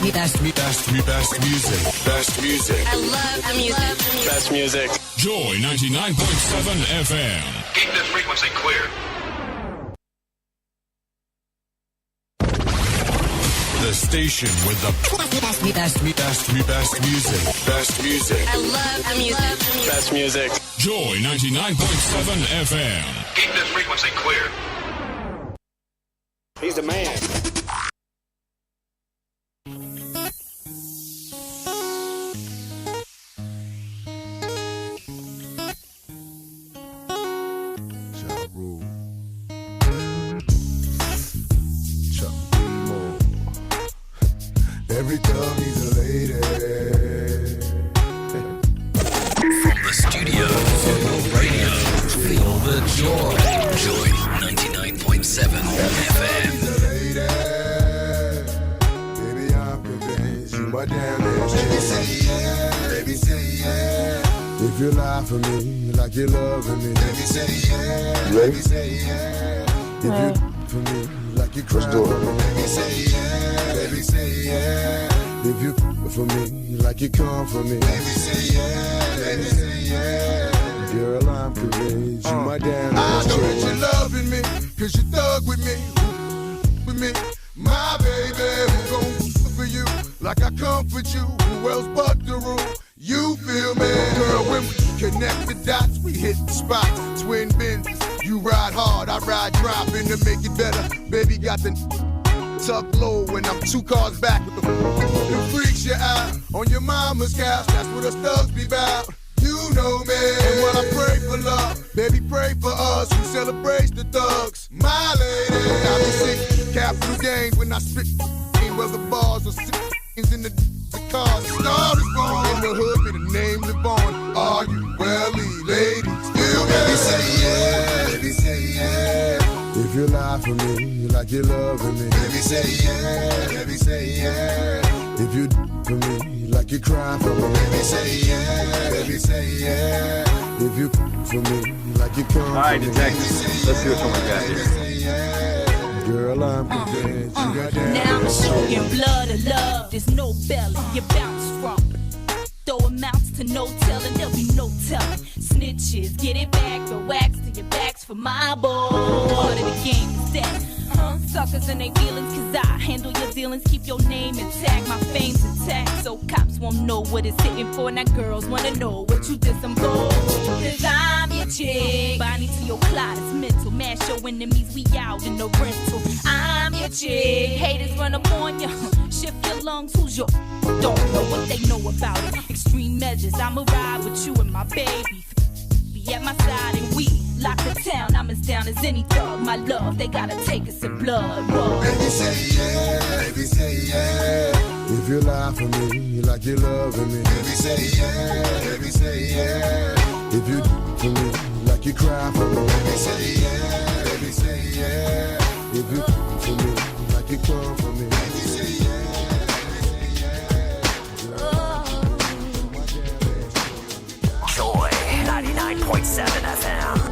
best music. Best music. I love the music. Best music. Joy 99.7 FM. Keep this frequency clear. The station with the best music. Best music. I love the music. Best music. Joy 99.7 FM. Keep this frequency clear. He's the man. Every time he's a lady. From the studios of radio, feel the joy. Joy 99.7 FM. Baby, I'm convinced you my damn baby say yeah, baby say yeah. If you lie for me like you're loving me, baby say yeah, baby say yeah. If you for me like you cry for me, baby say yeah, baby say yeah. If you for me like you come for me, baby say yeah, baby say yeah. Girl, I'm convinced you my damn I know that you're loving me, cause you thug with me, my baby, who gon' for you like I comfort you, who else but the rule? You feel me? Girl, when we connect the dots, we hit the spots. Twin Benzes, you ride hard, I ride dropping to make it better. Baby got the tuck low when I'm 2 cars back with the freaks you out on your mama's couch. That's what us thugs be about. You know me. And while I pray for love, baby pray for us who celebrates the thugs. My lady, I be sick, capital gains when I spit. Whether bars or scenes in the cars, the star is born in the hood, may the name live on. Are you welly, ladies? Still baby say yeah, baby say yeah. If you lie for me like you're loving me, baby say yeah, baby say yeah. If you for me like you cry for me, baby say yeah, baby say yeah. If you for me like you come. All right, detective, let's see what someone got here. Girl, I'm convinced you got that. Now I'm showing blood of love. There's no belly, you bounce wrong. Though amounts to no telling, there'll be no telling. Snitches, get it back, the wax to your backs for my boy. Part of the game is that. Suckers and they feelings, cause I handle your dealings, keep your name intact, my fame's intact. So cops won't know what it's hitting for. Now girls wanna know what you did some for. Cause I'm your chick. Body to your clot is mental. Mash your enemies, we out in the rental. I'm your chick. Haters run up on you. Shift your lungs, who's your? Don't know what they know about it. Extreme measures, I'ma ride with you and my baby. Be at my side and we lock the town. I'm as down as any dog. My love, they gotta take us in blood. Whoa. Baby say yeah, baby say yeah. If you lie for me like you're loving me, baby say yeah, baby say yeah. If you for me like you cry for me, baby say yeah, baby say yeah. If you for me it come for me. Joy 99.7 FM.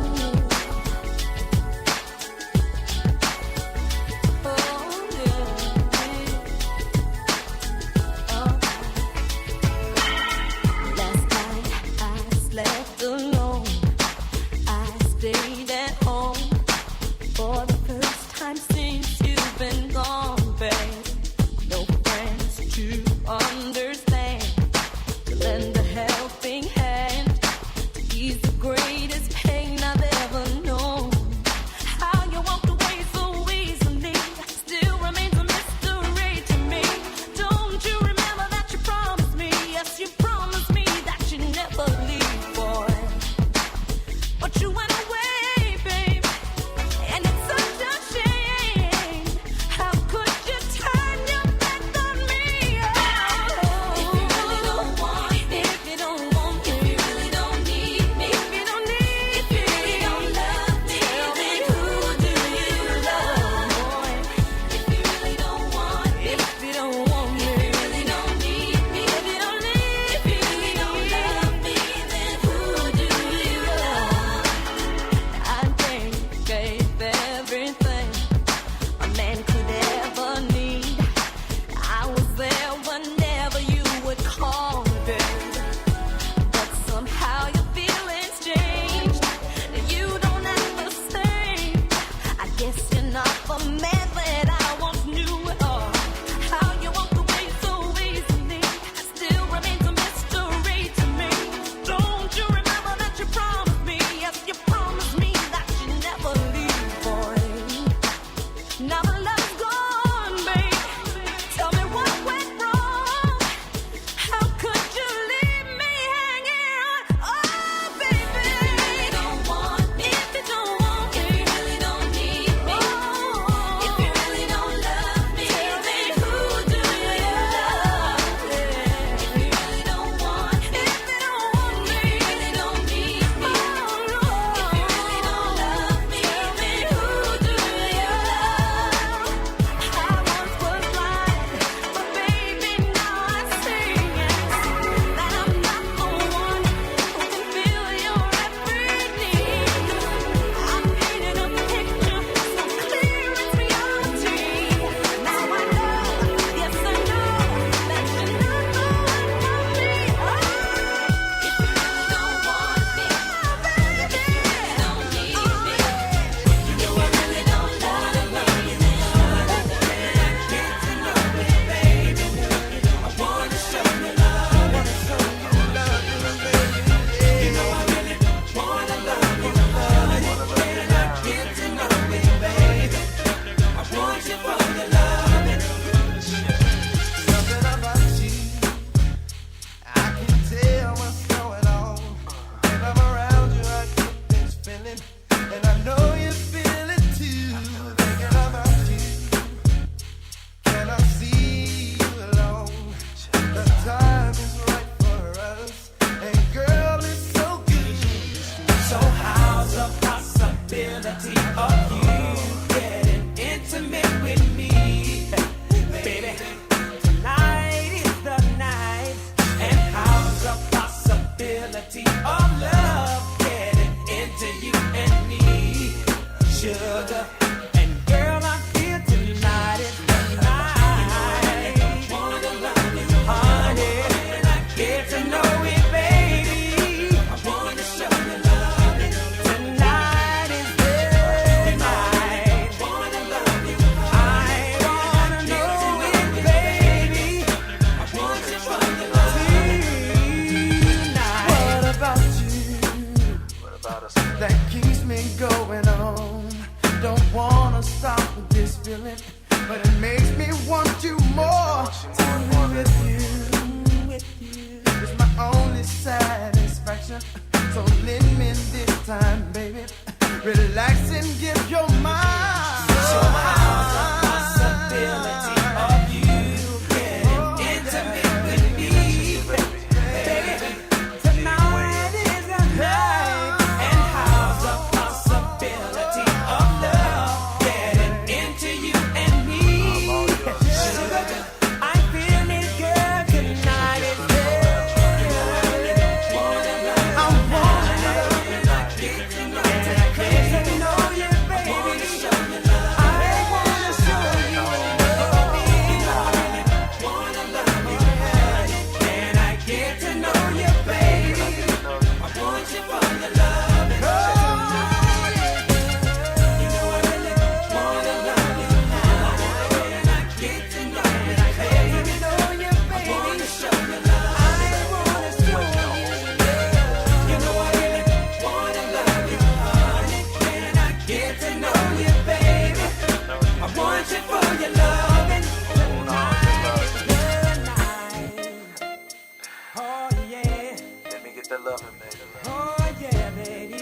Still love me, baby. Oh yeah, baby.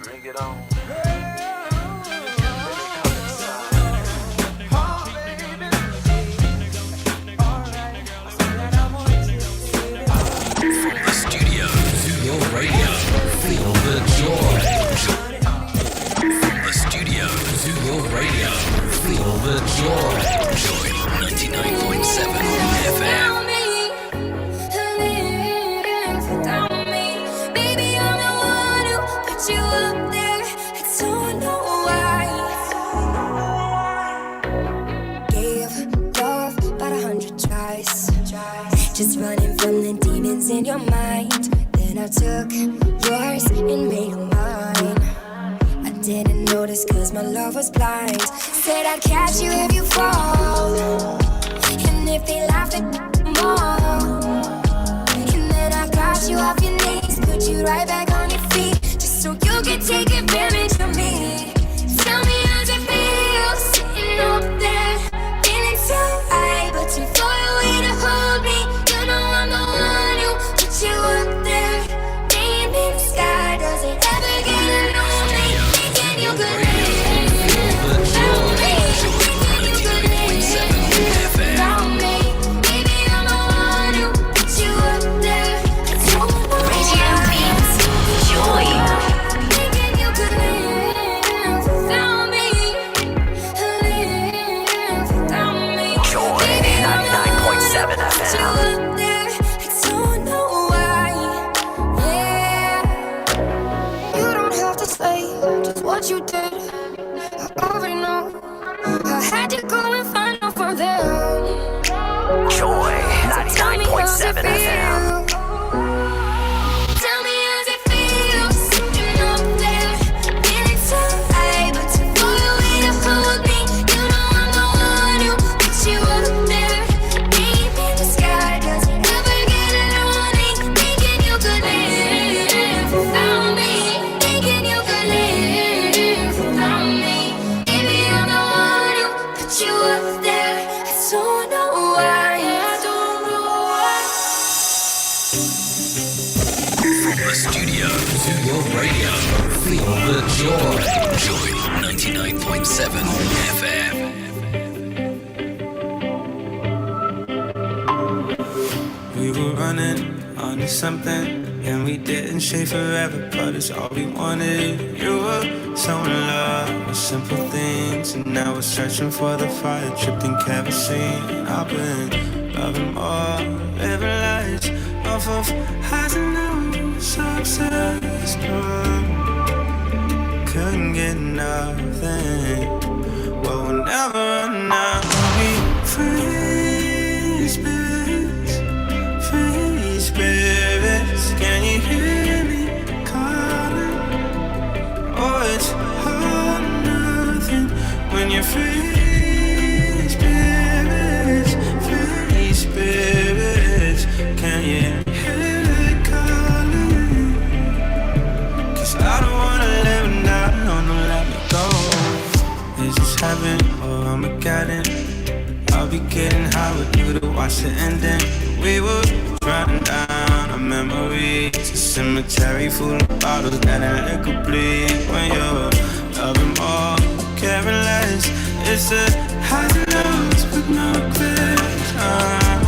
Bring it on. From the studio to your radio, feel the joy. From the studio to your radio, feel the joy. Joy 99.7 FM. Just running from the demons in your mind. Then I took yours and made them mine. I didn't notice cause my love was blind. Said I'd catch you if you fall. And if they laughed at more. And then I got you off your knees, put you right back on your feet, just so you could take advantage of me. Tell me how's it feel, sitting up there, feeling so high, but too far away to hold me. I'm the one who put you up there. Name in the sky, does it ever get enough? Thinking you could live without me. Thinking you could live without me. Baby, I'm the one who put you up there. Radio means joy. Thinking you could live without me. Live without me. Joy 99.7 FM. Just what you did, I already know. I had to go and find out from them. Joy 99.7 FM. Tell me how's it feel, sitting up there, feeling so high, but too far away to hold me. You know I'm the one who put you up there. Deep in the sky, does it ever get lonely? Thinking you could live without me. Thinking you could live without me. Baby, I'm the one who put you up there. I don't know why. I don't know why. From the studio to your radio, feel the joy. Joy 99.7 FM. We were running onto something, and we didn't stay forever, but it's all we wanted. You were so in love with simple things, and now we're searching for the fire, tripped in kerosene. I've been loving more, living lights off of highs and lows, success. Couldn't get nothing, but we'll never run out. We free spirits, free spirits. Can you hear me calling? Oh, it's all or nothing when you're free spirits, free spirits. Can you hear it calling? 'Cause I don't wanna live and die, don't let me go. Is this heaven or Armageddon? I'll be getting high with you to watch the ending. We were running down our memories, a cemetery full of bottles that I liquor bleed. When you're loving more, caring less, it's the highs and lows with no clear time.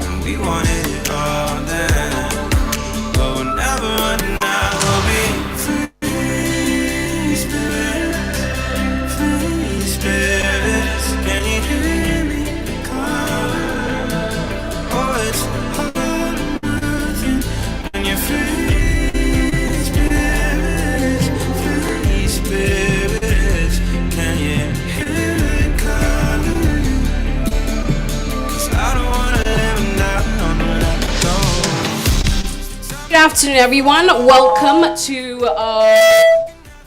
And we wanted it all then, but we'll never run out. We'll be free spirits, free spirits. Can you hear me calling? Oh, it's all or nothing when you're free spirits, free spirits. Can you hear it calling? 'Cause I don't wanna live and die, don't let me go. Good afternoon, everyone.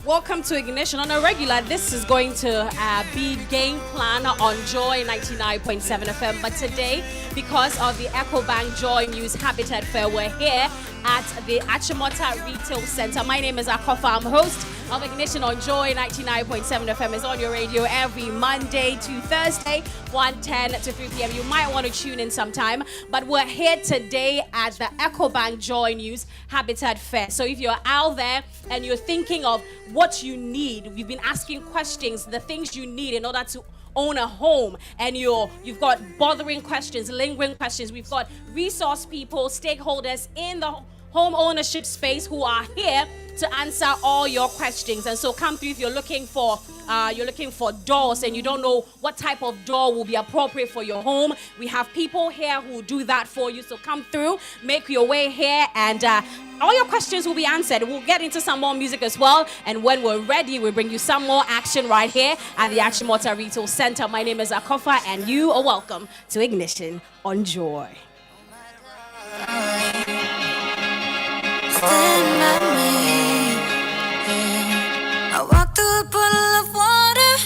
Welcome to Ignition on a regular. This is going to be Game Plan on Joy 99.7 FM. But today, because of the EcoBank Joy News Habitat Fair, we're here at the Achimota Retail Center. My name is Akofa. I'm host. of Ignition on Joy 99.7 FM is on your radio every Monday to Thursday, 1:10 to 3 p.m. You might want to tune in sometime, but we're here today at the EcoBank Joy News Habitat Fair. So if you're out there and you're thinking of what you need, we've been asking questions, the things you need in order to own a home, and you've got bothering questions, lingering questions. We've got resource people, stakeholders in the home ownership space who are here to answer all your questions. And so come through if you're looking for doors and you don't know what type of door will be appropriate for your home. We have people here who do that for you. So come through, make your way here, and all your questions will be answered. We'll get into some more music as well. And when we're ready, we'll bring you some more action right here at the Action Motor Retail Center. My name is Akofa, and you are welcome to Ignition on Joy. I walked through a puddle of water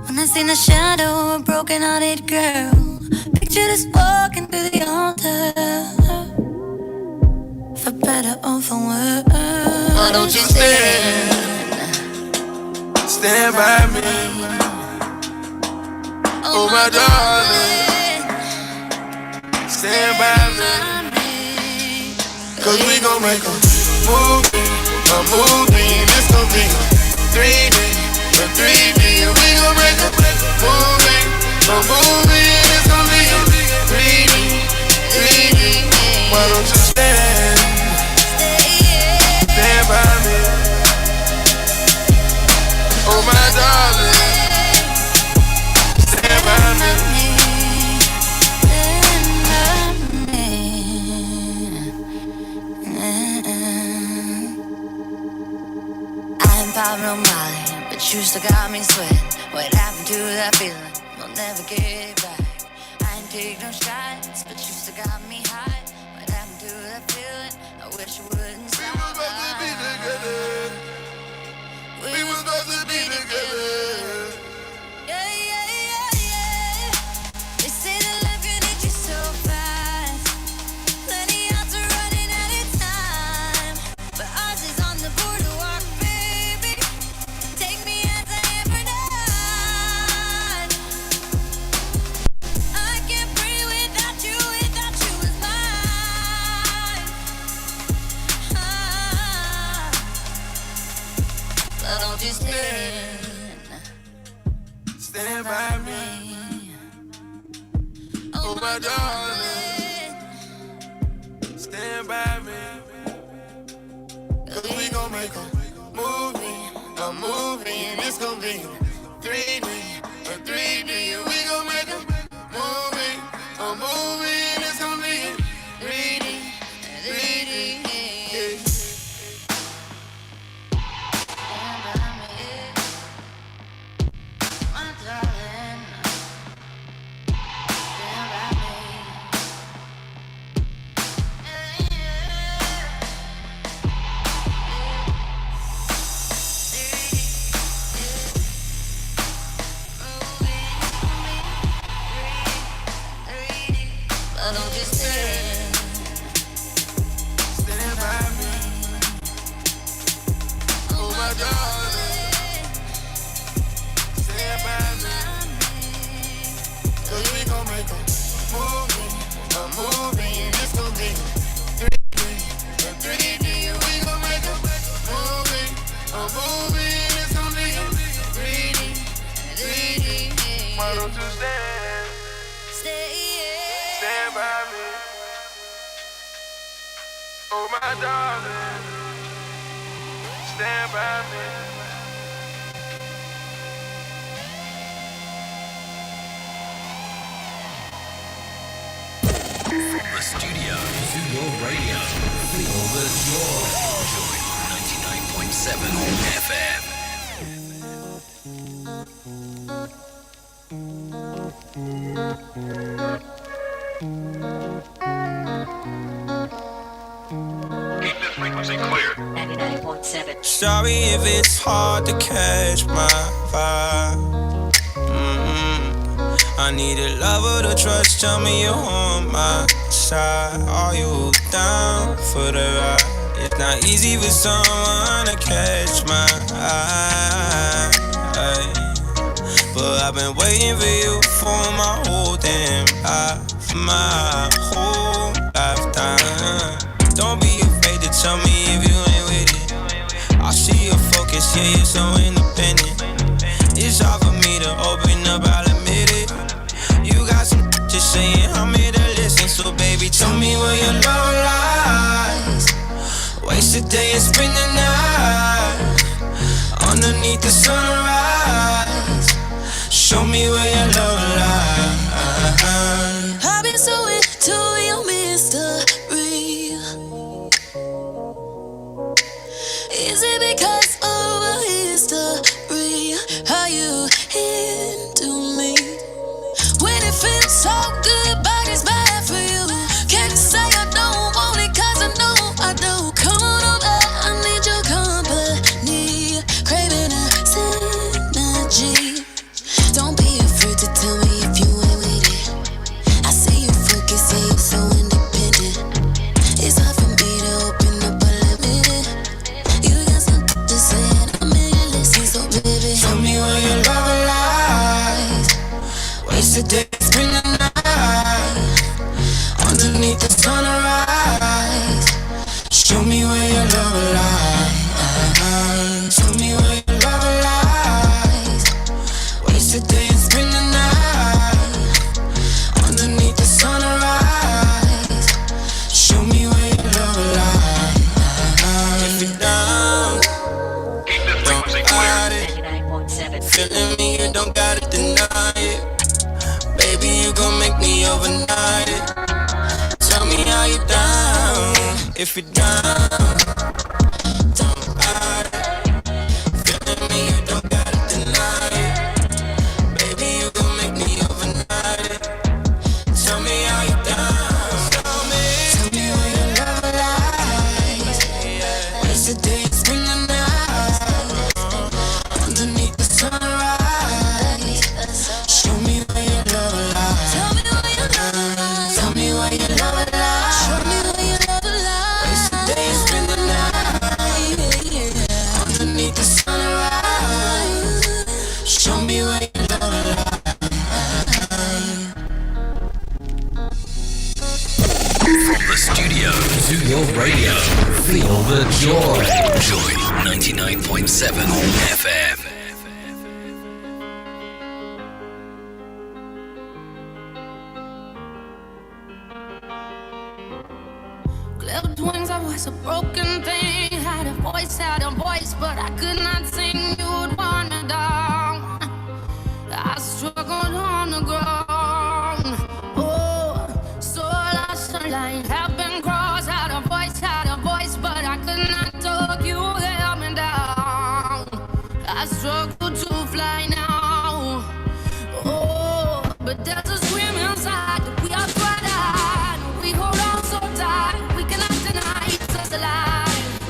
when I seen the shadow of a broken-hearted girl. Pictured us walking through the altar, for better or for worse. Why don't you stand by me? Oh my darling, stand by me. 'Cause we gon' make a movie, and it's gon' be 3D, a 3D, and we gon' make a movie, and it's gon' be 3D, 3D. Why don't you stand by me? Oh my darling, stand by me. Pablo Molly, but you still got me sweating. What happened to that feeling? We'll never get it back. I ain't take no shots, but you still got me hot. What happened to that feeling? I wish you wouldn't stop. We were supposed to be together. We were supposed to be together. Yeah, yeah, yeah, yeah. They say that life can hit you so fast. Plenty odds are running out of time, but ours is on the boardwalk. Just stand by me. Oh my darling, stand by me. 'Cause we gon' make a movie, and it's gon' be 3D, a 3D, and we gon' make a movie, and it's gon' be 3D, 3D. Oh my darling, stand by me. From the studio to your radio, feel the joy. Joy 99.7 FM. Keep this frequency clear. 99.7. Sorry if it's hard to catch my vibe. I need a lover to trust. Tell me you're on my side. Are you down for the ride? It's not easy for someone to catch my eye. But I've been waiting for you for my whole damn life, my whole lifetime. Don't be afraid to tell me if you ain't with it. I see your focus, yeah, you're so independent. It's hard for me to open up, I'll admit it. You got some just saying, I'm here to listen. So baby, tell me where your love lies. Waste a day and spend the night underneath the sunrise. Show me where your love lies. I've been so into your mystery. Is it because of a history? Are you into me? When it feels so good, but it's bad for you. Can't say I don't want it, cause I know I do. Come on over, I need your company. Craving a synergy. Don't be afraid to tell me if you ain't with it. I see you focus, yeah, you're so independent. It's hard for me to open up, I'll admit it. You got something to say and I'm in your listen, so baby, Tell me where your love lies. Waste a day, spend the night underneath the sunrise. Show me where your love lies. Tell me where your love lies. Waste a day and spend the night underneath the sunrise. Show me where your love lies. If you're down, don't hide it. Feeling me, you don't gotta deny it. Baby, you gon' make me overnight it. Tell me how you down. If you're down, don't hide it. Feeling me, you don't gotta deny it. Baby, you gon' make me overnight it. Tell me how you down. Tell me where your love lies. Waste a day and spend the night underneath the sunrise. Show me where your love lies. Tell me where your love lies. Tell me where your love lies. Show me where your love lies. Waste a day and spend the night underneath the sunrise. Show me where your love lies. From the studio to your radio, feel the joy. Joy 99.7 FM. clipped wings, I was a broken thing. Had a voice, but I could not sing. You would want me down. I struggled on the ground. Oh, so lost a line. Have been crossed, had a voice, but I could not talk. You held me down. I struggle to fly now. Oh, but there's a scream inside that we are trying. We hold on so tight. We cannot deny it's us alive.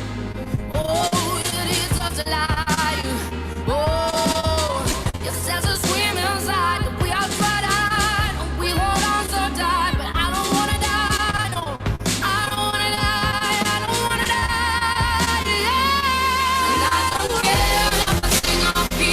Oh, it is us alive. Oh, yes, there's a scream inside that we are trying. We hold on so tight, but I don't wanna die. No, I don't wanna die. I don't wanna die. Yeah. And I don't care if I sing off key.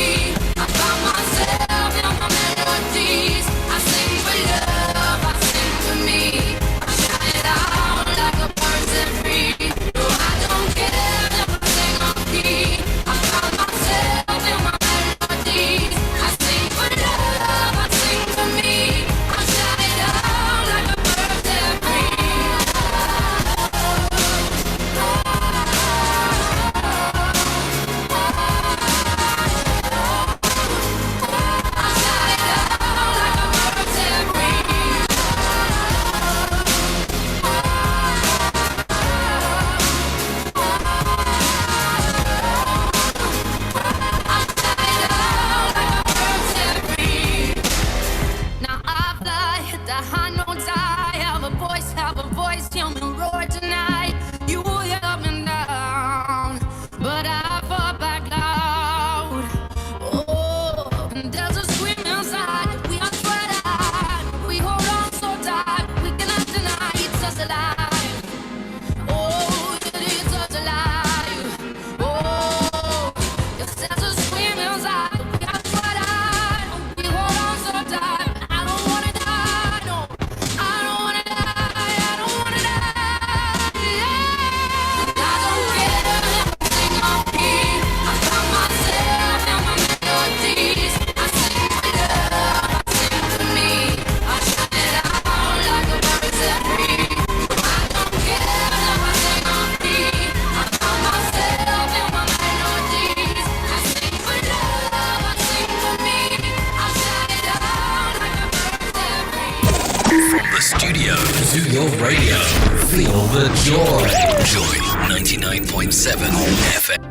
your radio. Feel the joy. Joy 99.7 FM.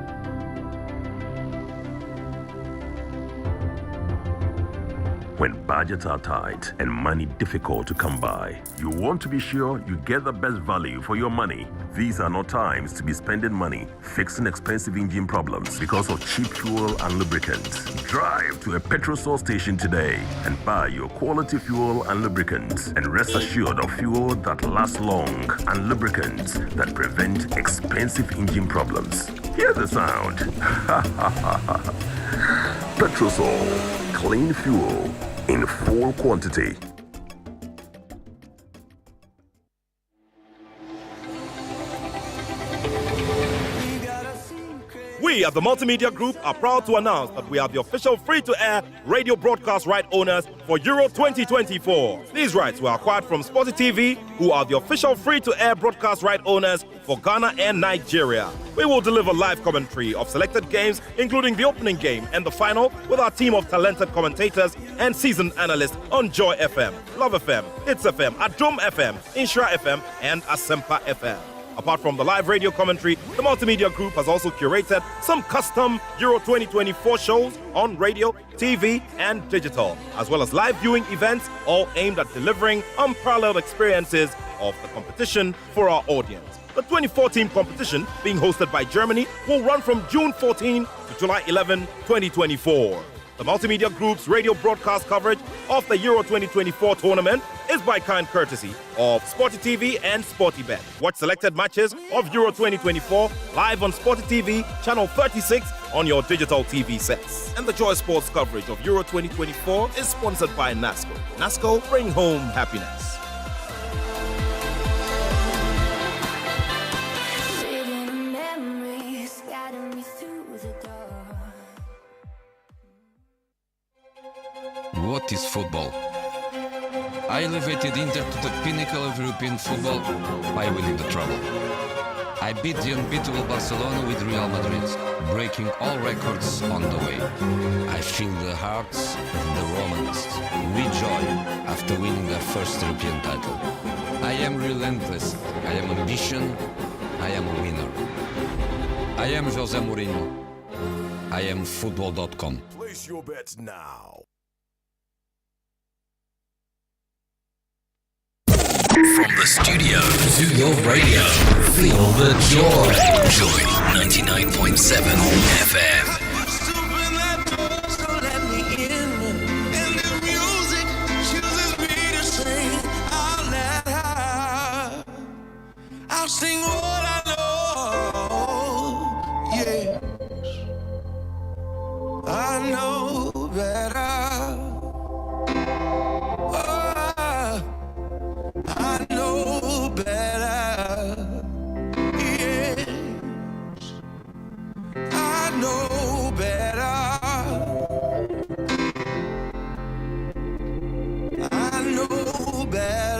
When budgets are tight and money difficult to come by, you want to be sure you get the best value for your money. These are not times to be spending money fixing expensive engine problems because of cheap fuel and lubricants. Drive to a petrol source station today and buy your quality fuel and lubricants, and rest assured of fuel that lasts long and lubricants that prevent expensive engine problems. Hear the sound. Petrosol, clean fuel in full quantity. We at the Multimedia Group are proud to announce that we are the official free-to-air radio broadcast right owners for Euro 2024. These rights were acquired from Sporty TV, who are the official free-to-air broadcast right owners for Ghana and Nigeria. We will deliver live commentary of selected games, including the opening game and the final, with our team of talented commentators and seasoned analysts on Joy FM, Love FM, Hits FM, Adom FM, Insura FM, and Asempa FM. Apart from the live radio commentary, the Multimedia Group has also curated some custom Euro 2024 shows on radio, TV, and digital, as well as live viewing events, all aimed at delivering unparalleled experiences of the competition for our audience. The 24-team competition, being hosted by Germany, will run from June 14 to July 11, 2024. The Multimedia Group's radio broadcast coverage of the Euro 2024 tournament is by kind courtesy of Sporty TV and Sporty Bet. Watch selected matches of Euro 2024 live on Sporty TV, channel 36 on your digital TV sets. And the Joy Sports coverage of Euro 2024 is sponsored by NASCO. NASCO, bring home happiness. What is football? I elevated Inter to the pinnacle of European football by winning the treble. I beat the unbeatable Barcelona with Real Madrid, breaking all records on the way. I feel the hearts of the Romanists with joy after winning their first European title. I am relentless. I am ambition. I am a winner. I am José Mourinho. I am football.com. Place your bets now. From the studio to your radio, feel the joy. Joy 99.7 FM. I'll sing what I know, yes. I know better. I know better, yes, I know better, I know better.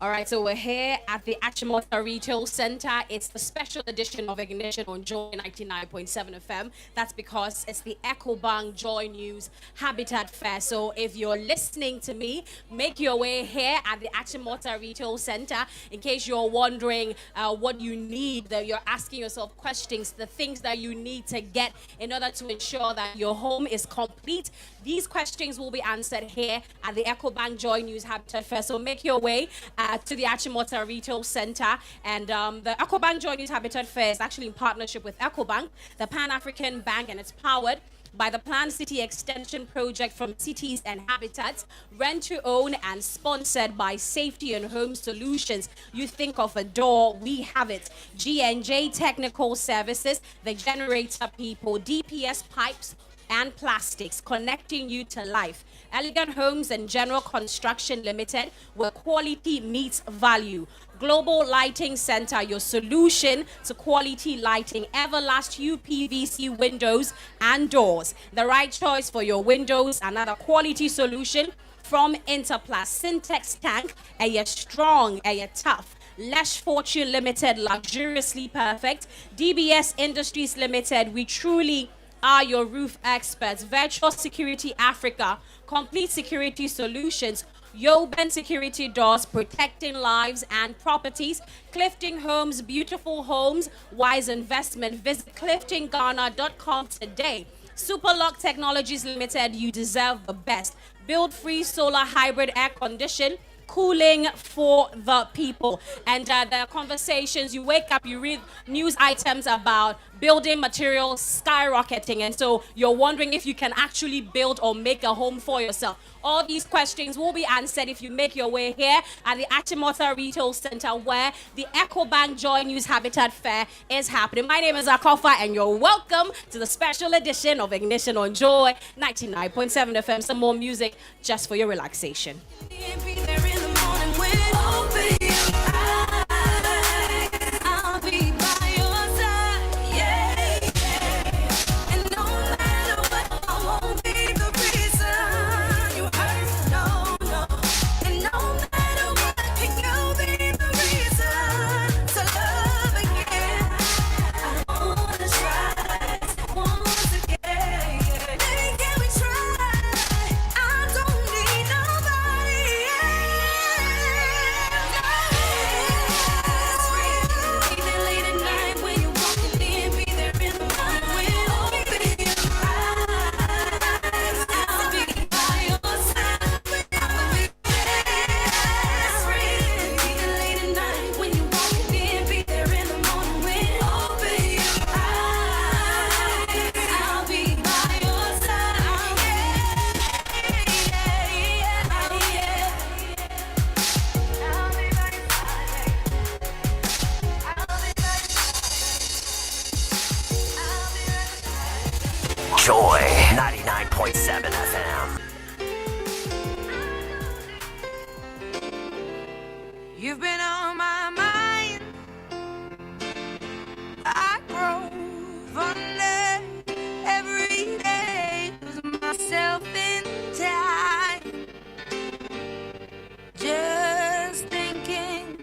All right, so we're here at the Achimota Retail Center. It's the special edition of Ignition on Joy 99.7 FM. That's because it's the EcoBank Joy News Habitat Fair. So if you're listening to me, make your way here at the Achimota Retail Center. In case you're wondering what you need, that you're asking yourself questions, the things that you need to get in order to ensure that your home is complete. These questions will be answered here at the EcoBank Joy News Habitat Fair. So make your way to the Achimota Retail Center. And the EcoBank Joy News Habitat Fair is actually in partnership with EcoBank, the Pan-African Bank, and it's powered by the Planned City Extension Project from Cities and Habitats, rent to own and sponsored by Safety and Home Solutions. You think of a door, we have it. G&J Technical Services, the generator people, DPS Pipes, and plastics, connecting you to life. Elegant Homes and General Construction Limited, where quality meets value. Global Lighting Center, your solution to quality lighting. Everlast UPVC windows and doors. The right choice for your windows. Another quality solution from Interplast. Syntex tank, a strong, a tough. Lesh Fortune Limited, luxuriously perfect. DBS Industries Limited, we truly are your roof experts. Virtual Security Africa, complete security solutions. Yoben Security Doors, protecting lives and properties. Clifton Homes, beautiful homes, wise investment. Visit cliftonghana.com today. Superlock Technologies Limited, you deserve the best. Build free solar hybrid air condition. Cooling for the people. And there are conversations, you wake up, you read news items about building materials skyrocketing, and so you're wondering if you can actually build or make a home for yourself. All these questions will be answered if you make your way here at the Achimota Retail Center, where the EcoBank Joy News Habitat Fair is happening. My name is Akofa, and you're welcome to the special edition of Ignition on Joy 99.7 FM. Some more music just for your relaxation. Joy 99.7 FM. You've been on my mind. I grow fonder every day. Lose myself in time. Just thinking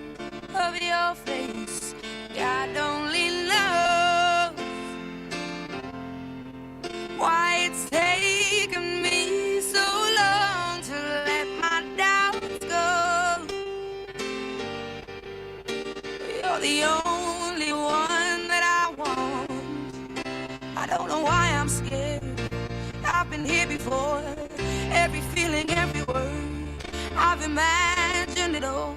of your face. God only knows why it's taken me so long to let my doubts go. You're the only one that I want. I don't know why I'm scared. I've been here before. Every feeling, every word, I've imagined it all.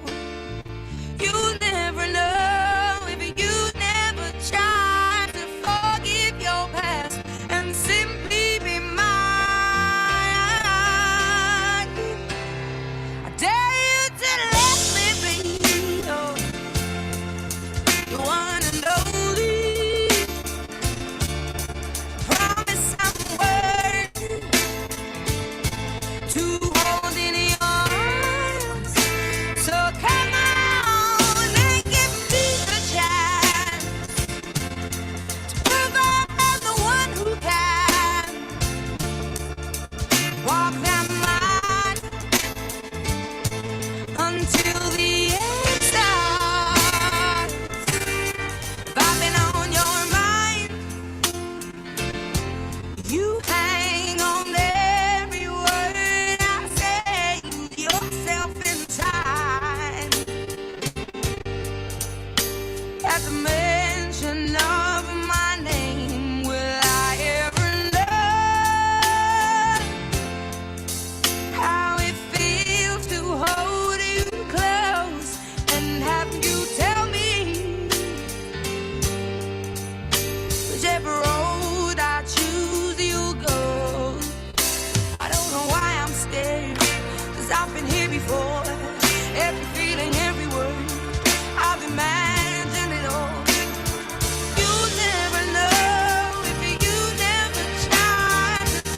You never know if you never try to forgive your past and simply be mine. I dare you to let me be the one and only. Promise I'm worth to hold in your arms. So come on and give me the chance to prove I'm the one who can walk that line until the end starts. If I've been on your mind, you hang on every word I say. Lose yourself in time. At the mention of my name, will I ever know how it feels to hold you close and have you tell me whichever road I choose you go. I don't know why I'm scared, 'cause I've been here before. Every feeling, every word, I've imagined it all. You never know if you never try to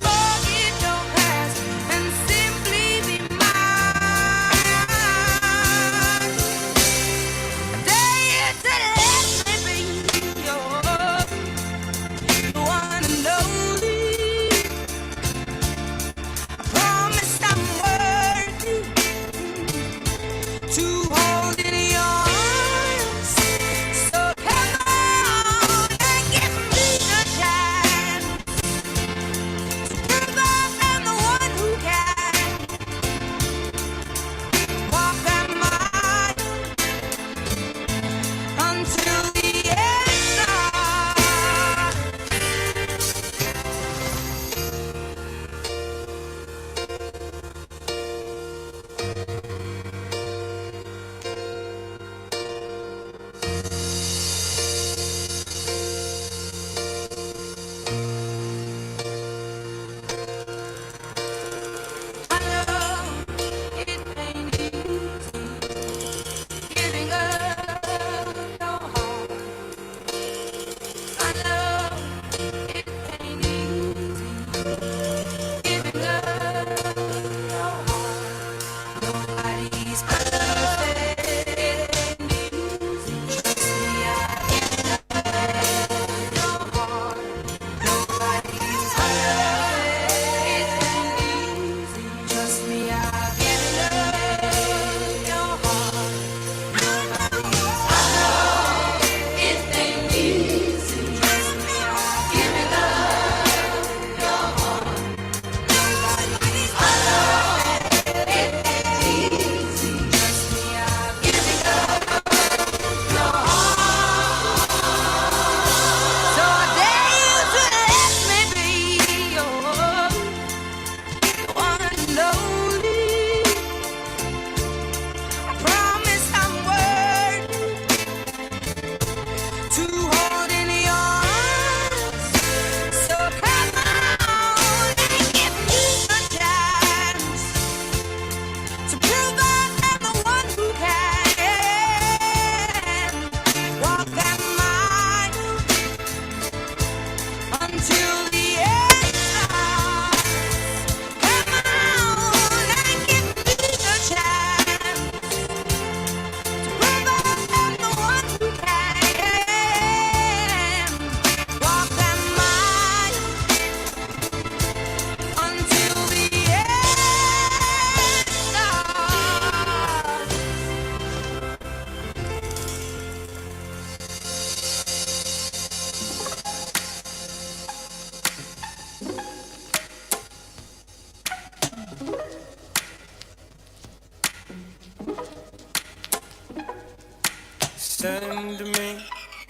Send me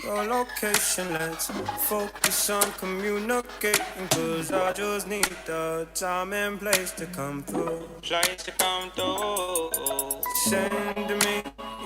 your location, let's focus on communicating, cause I just need the time and place to come through. Send me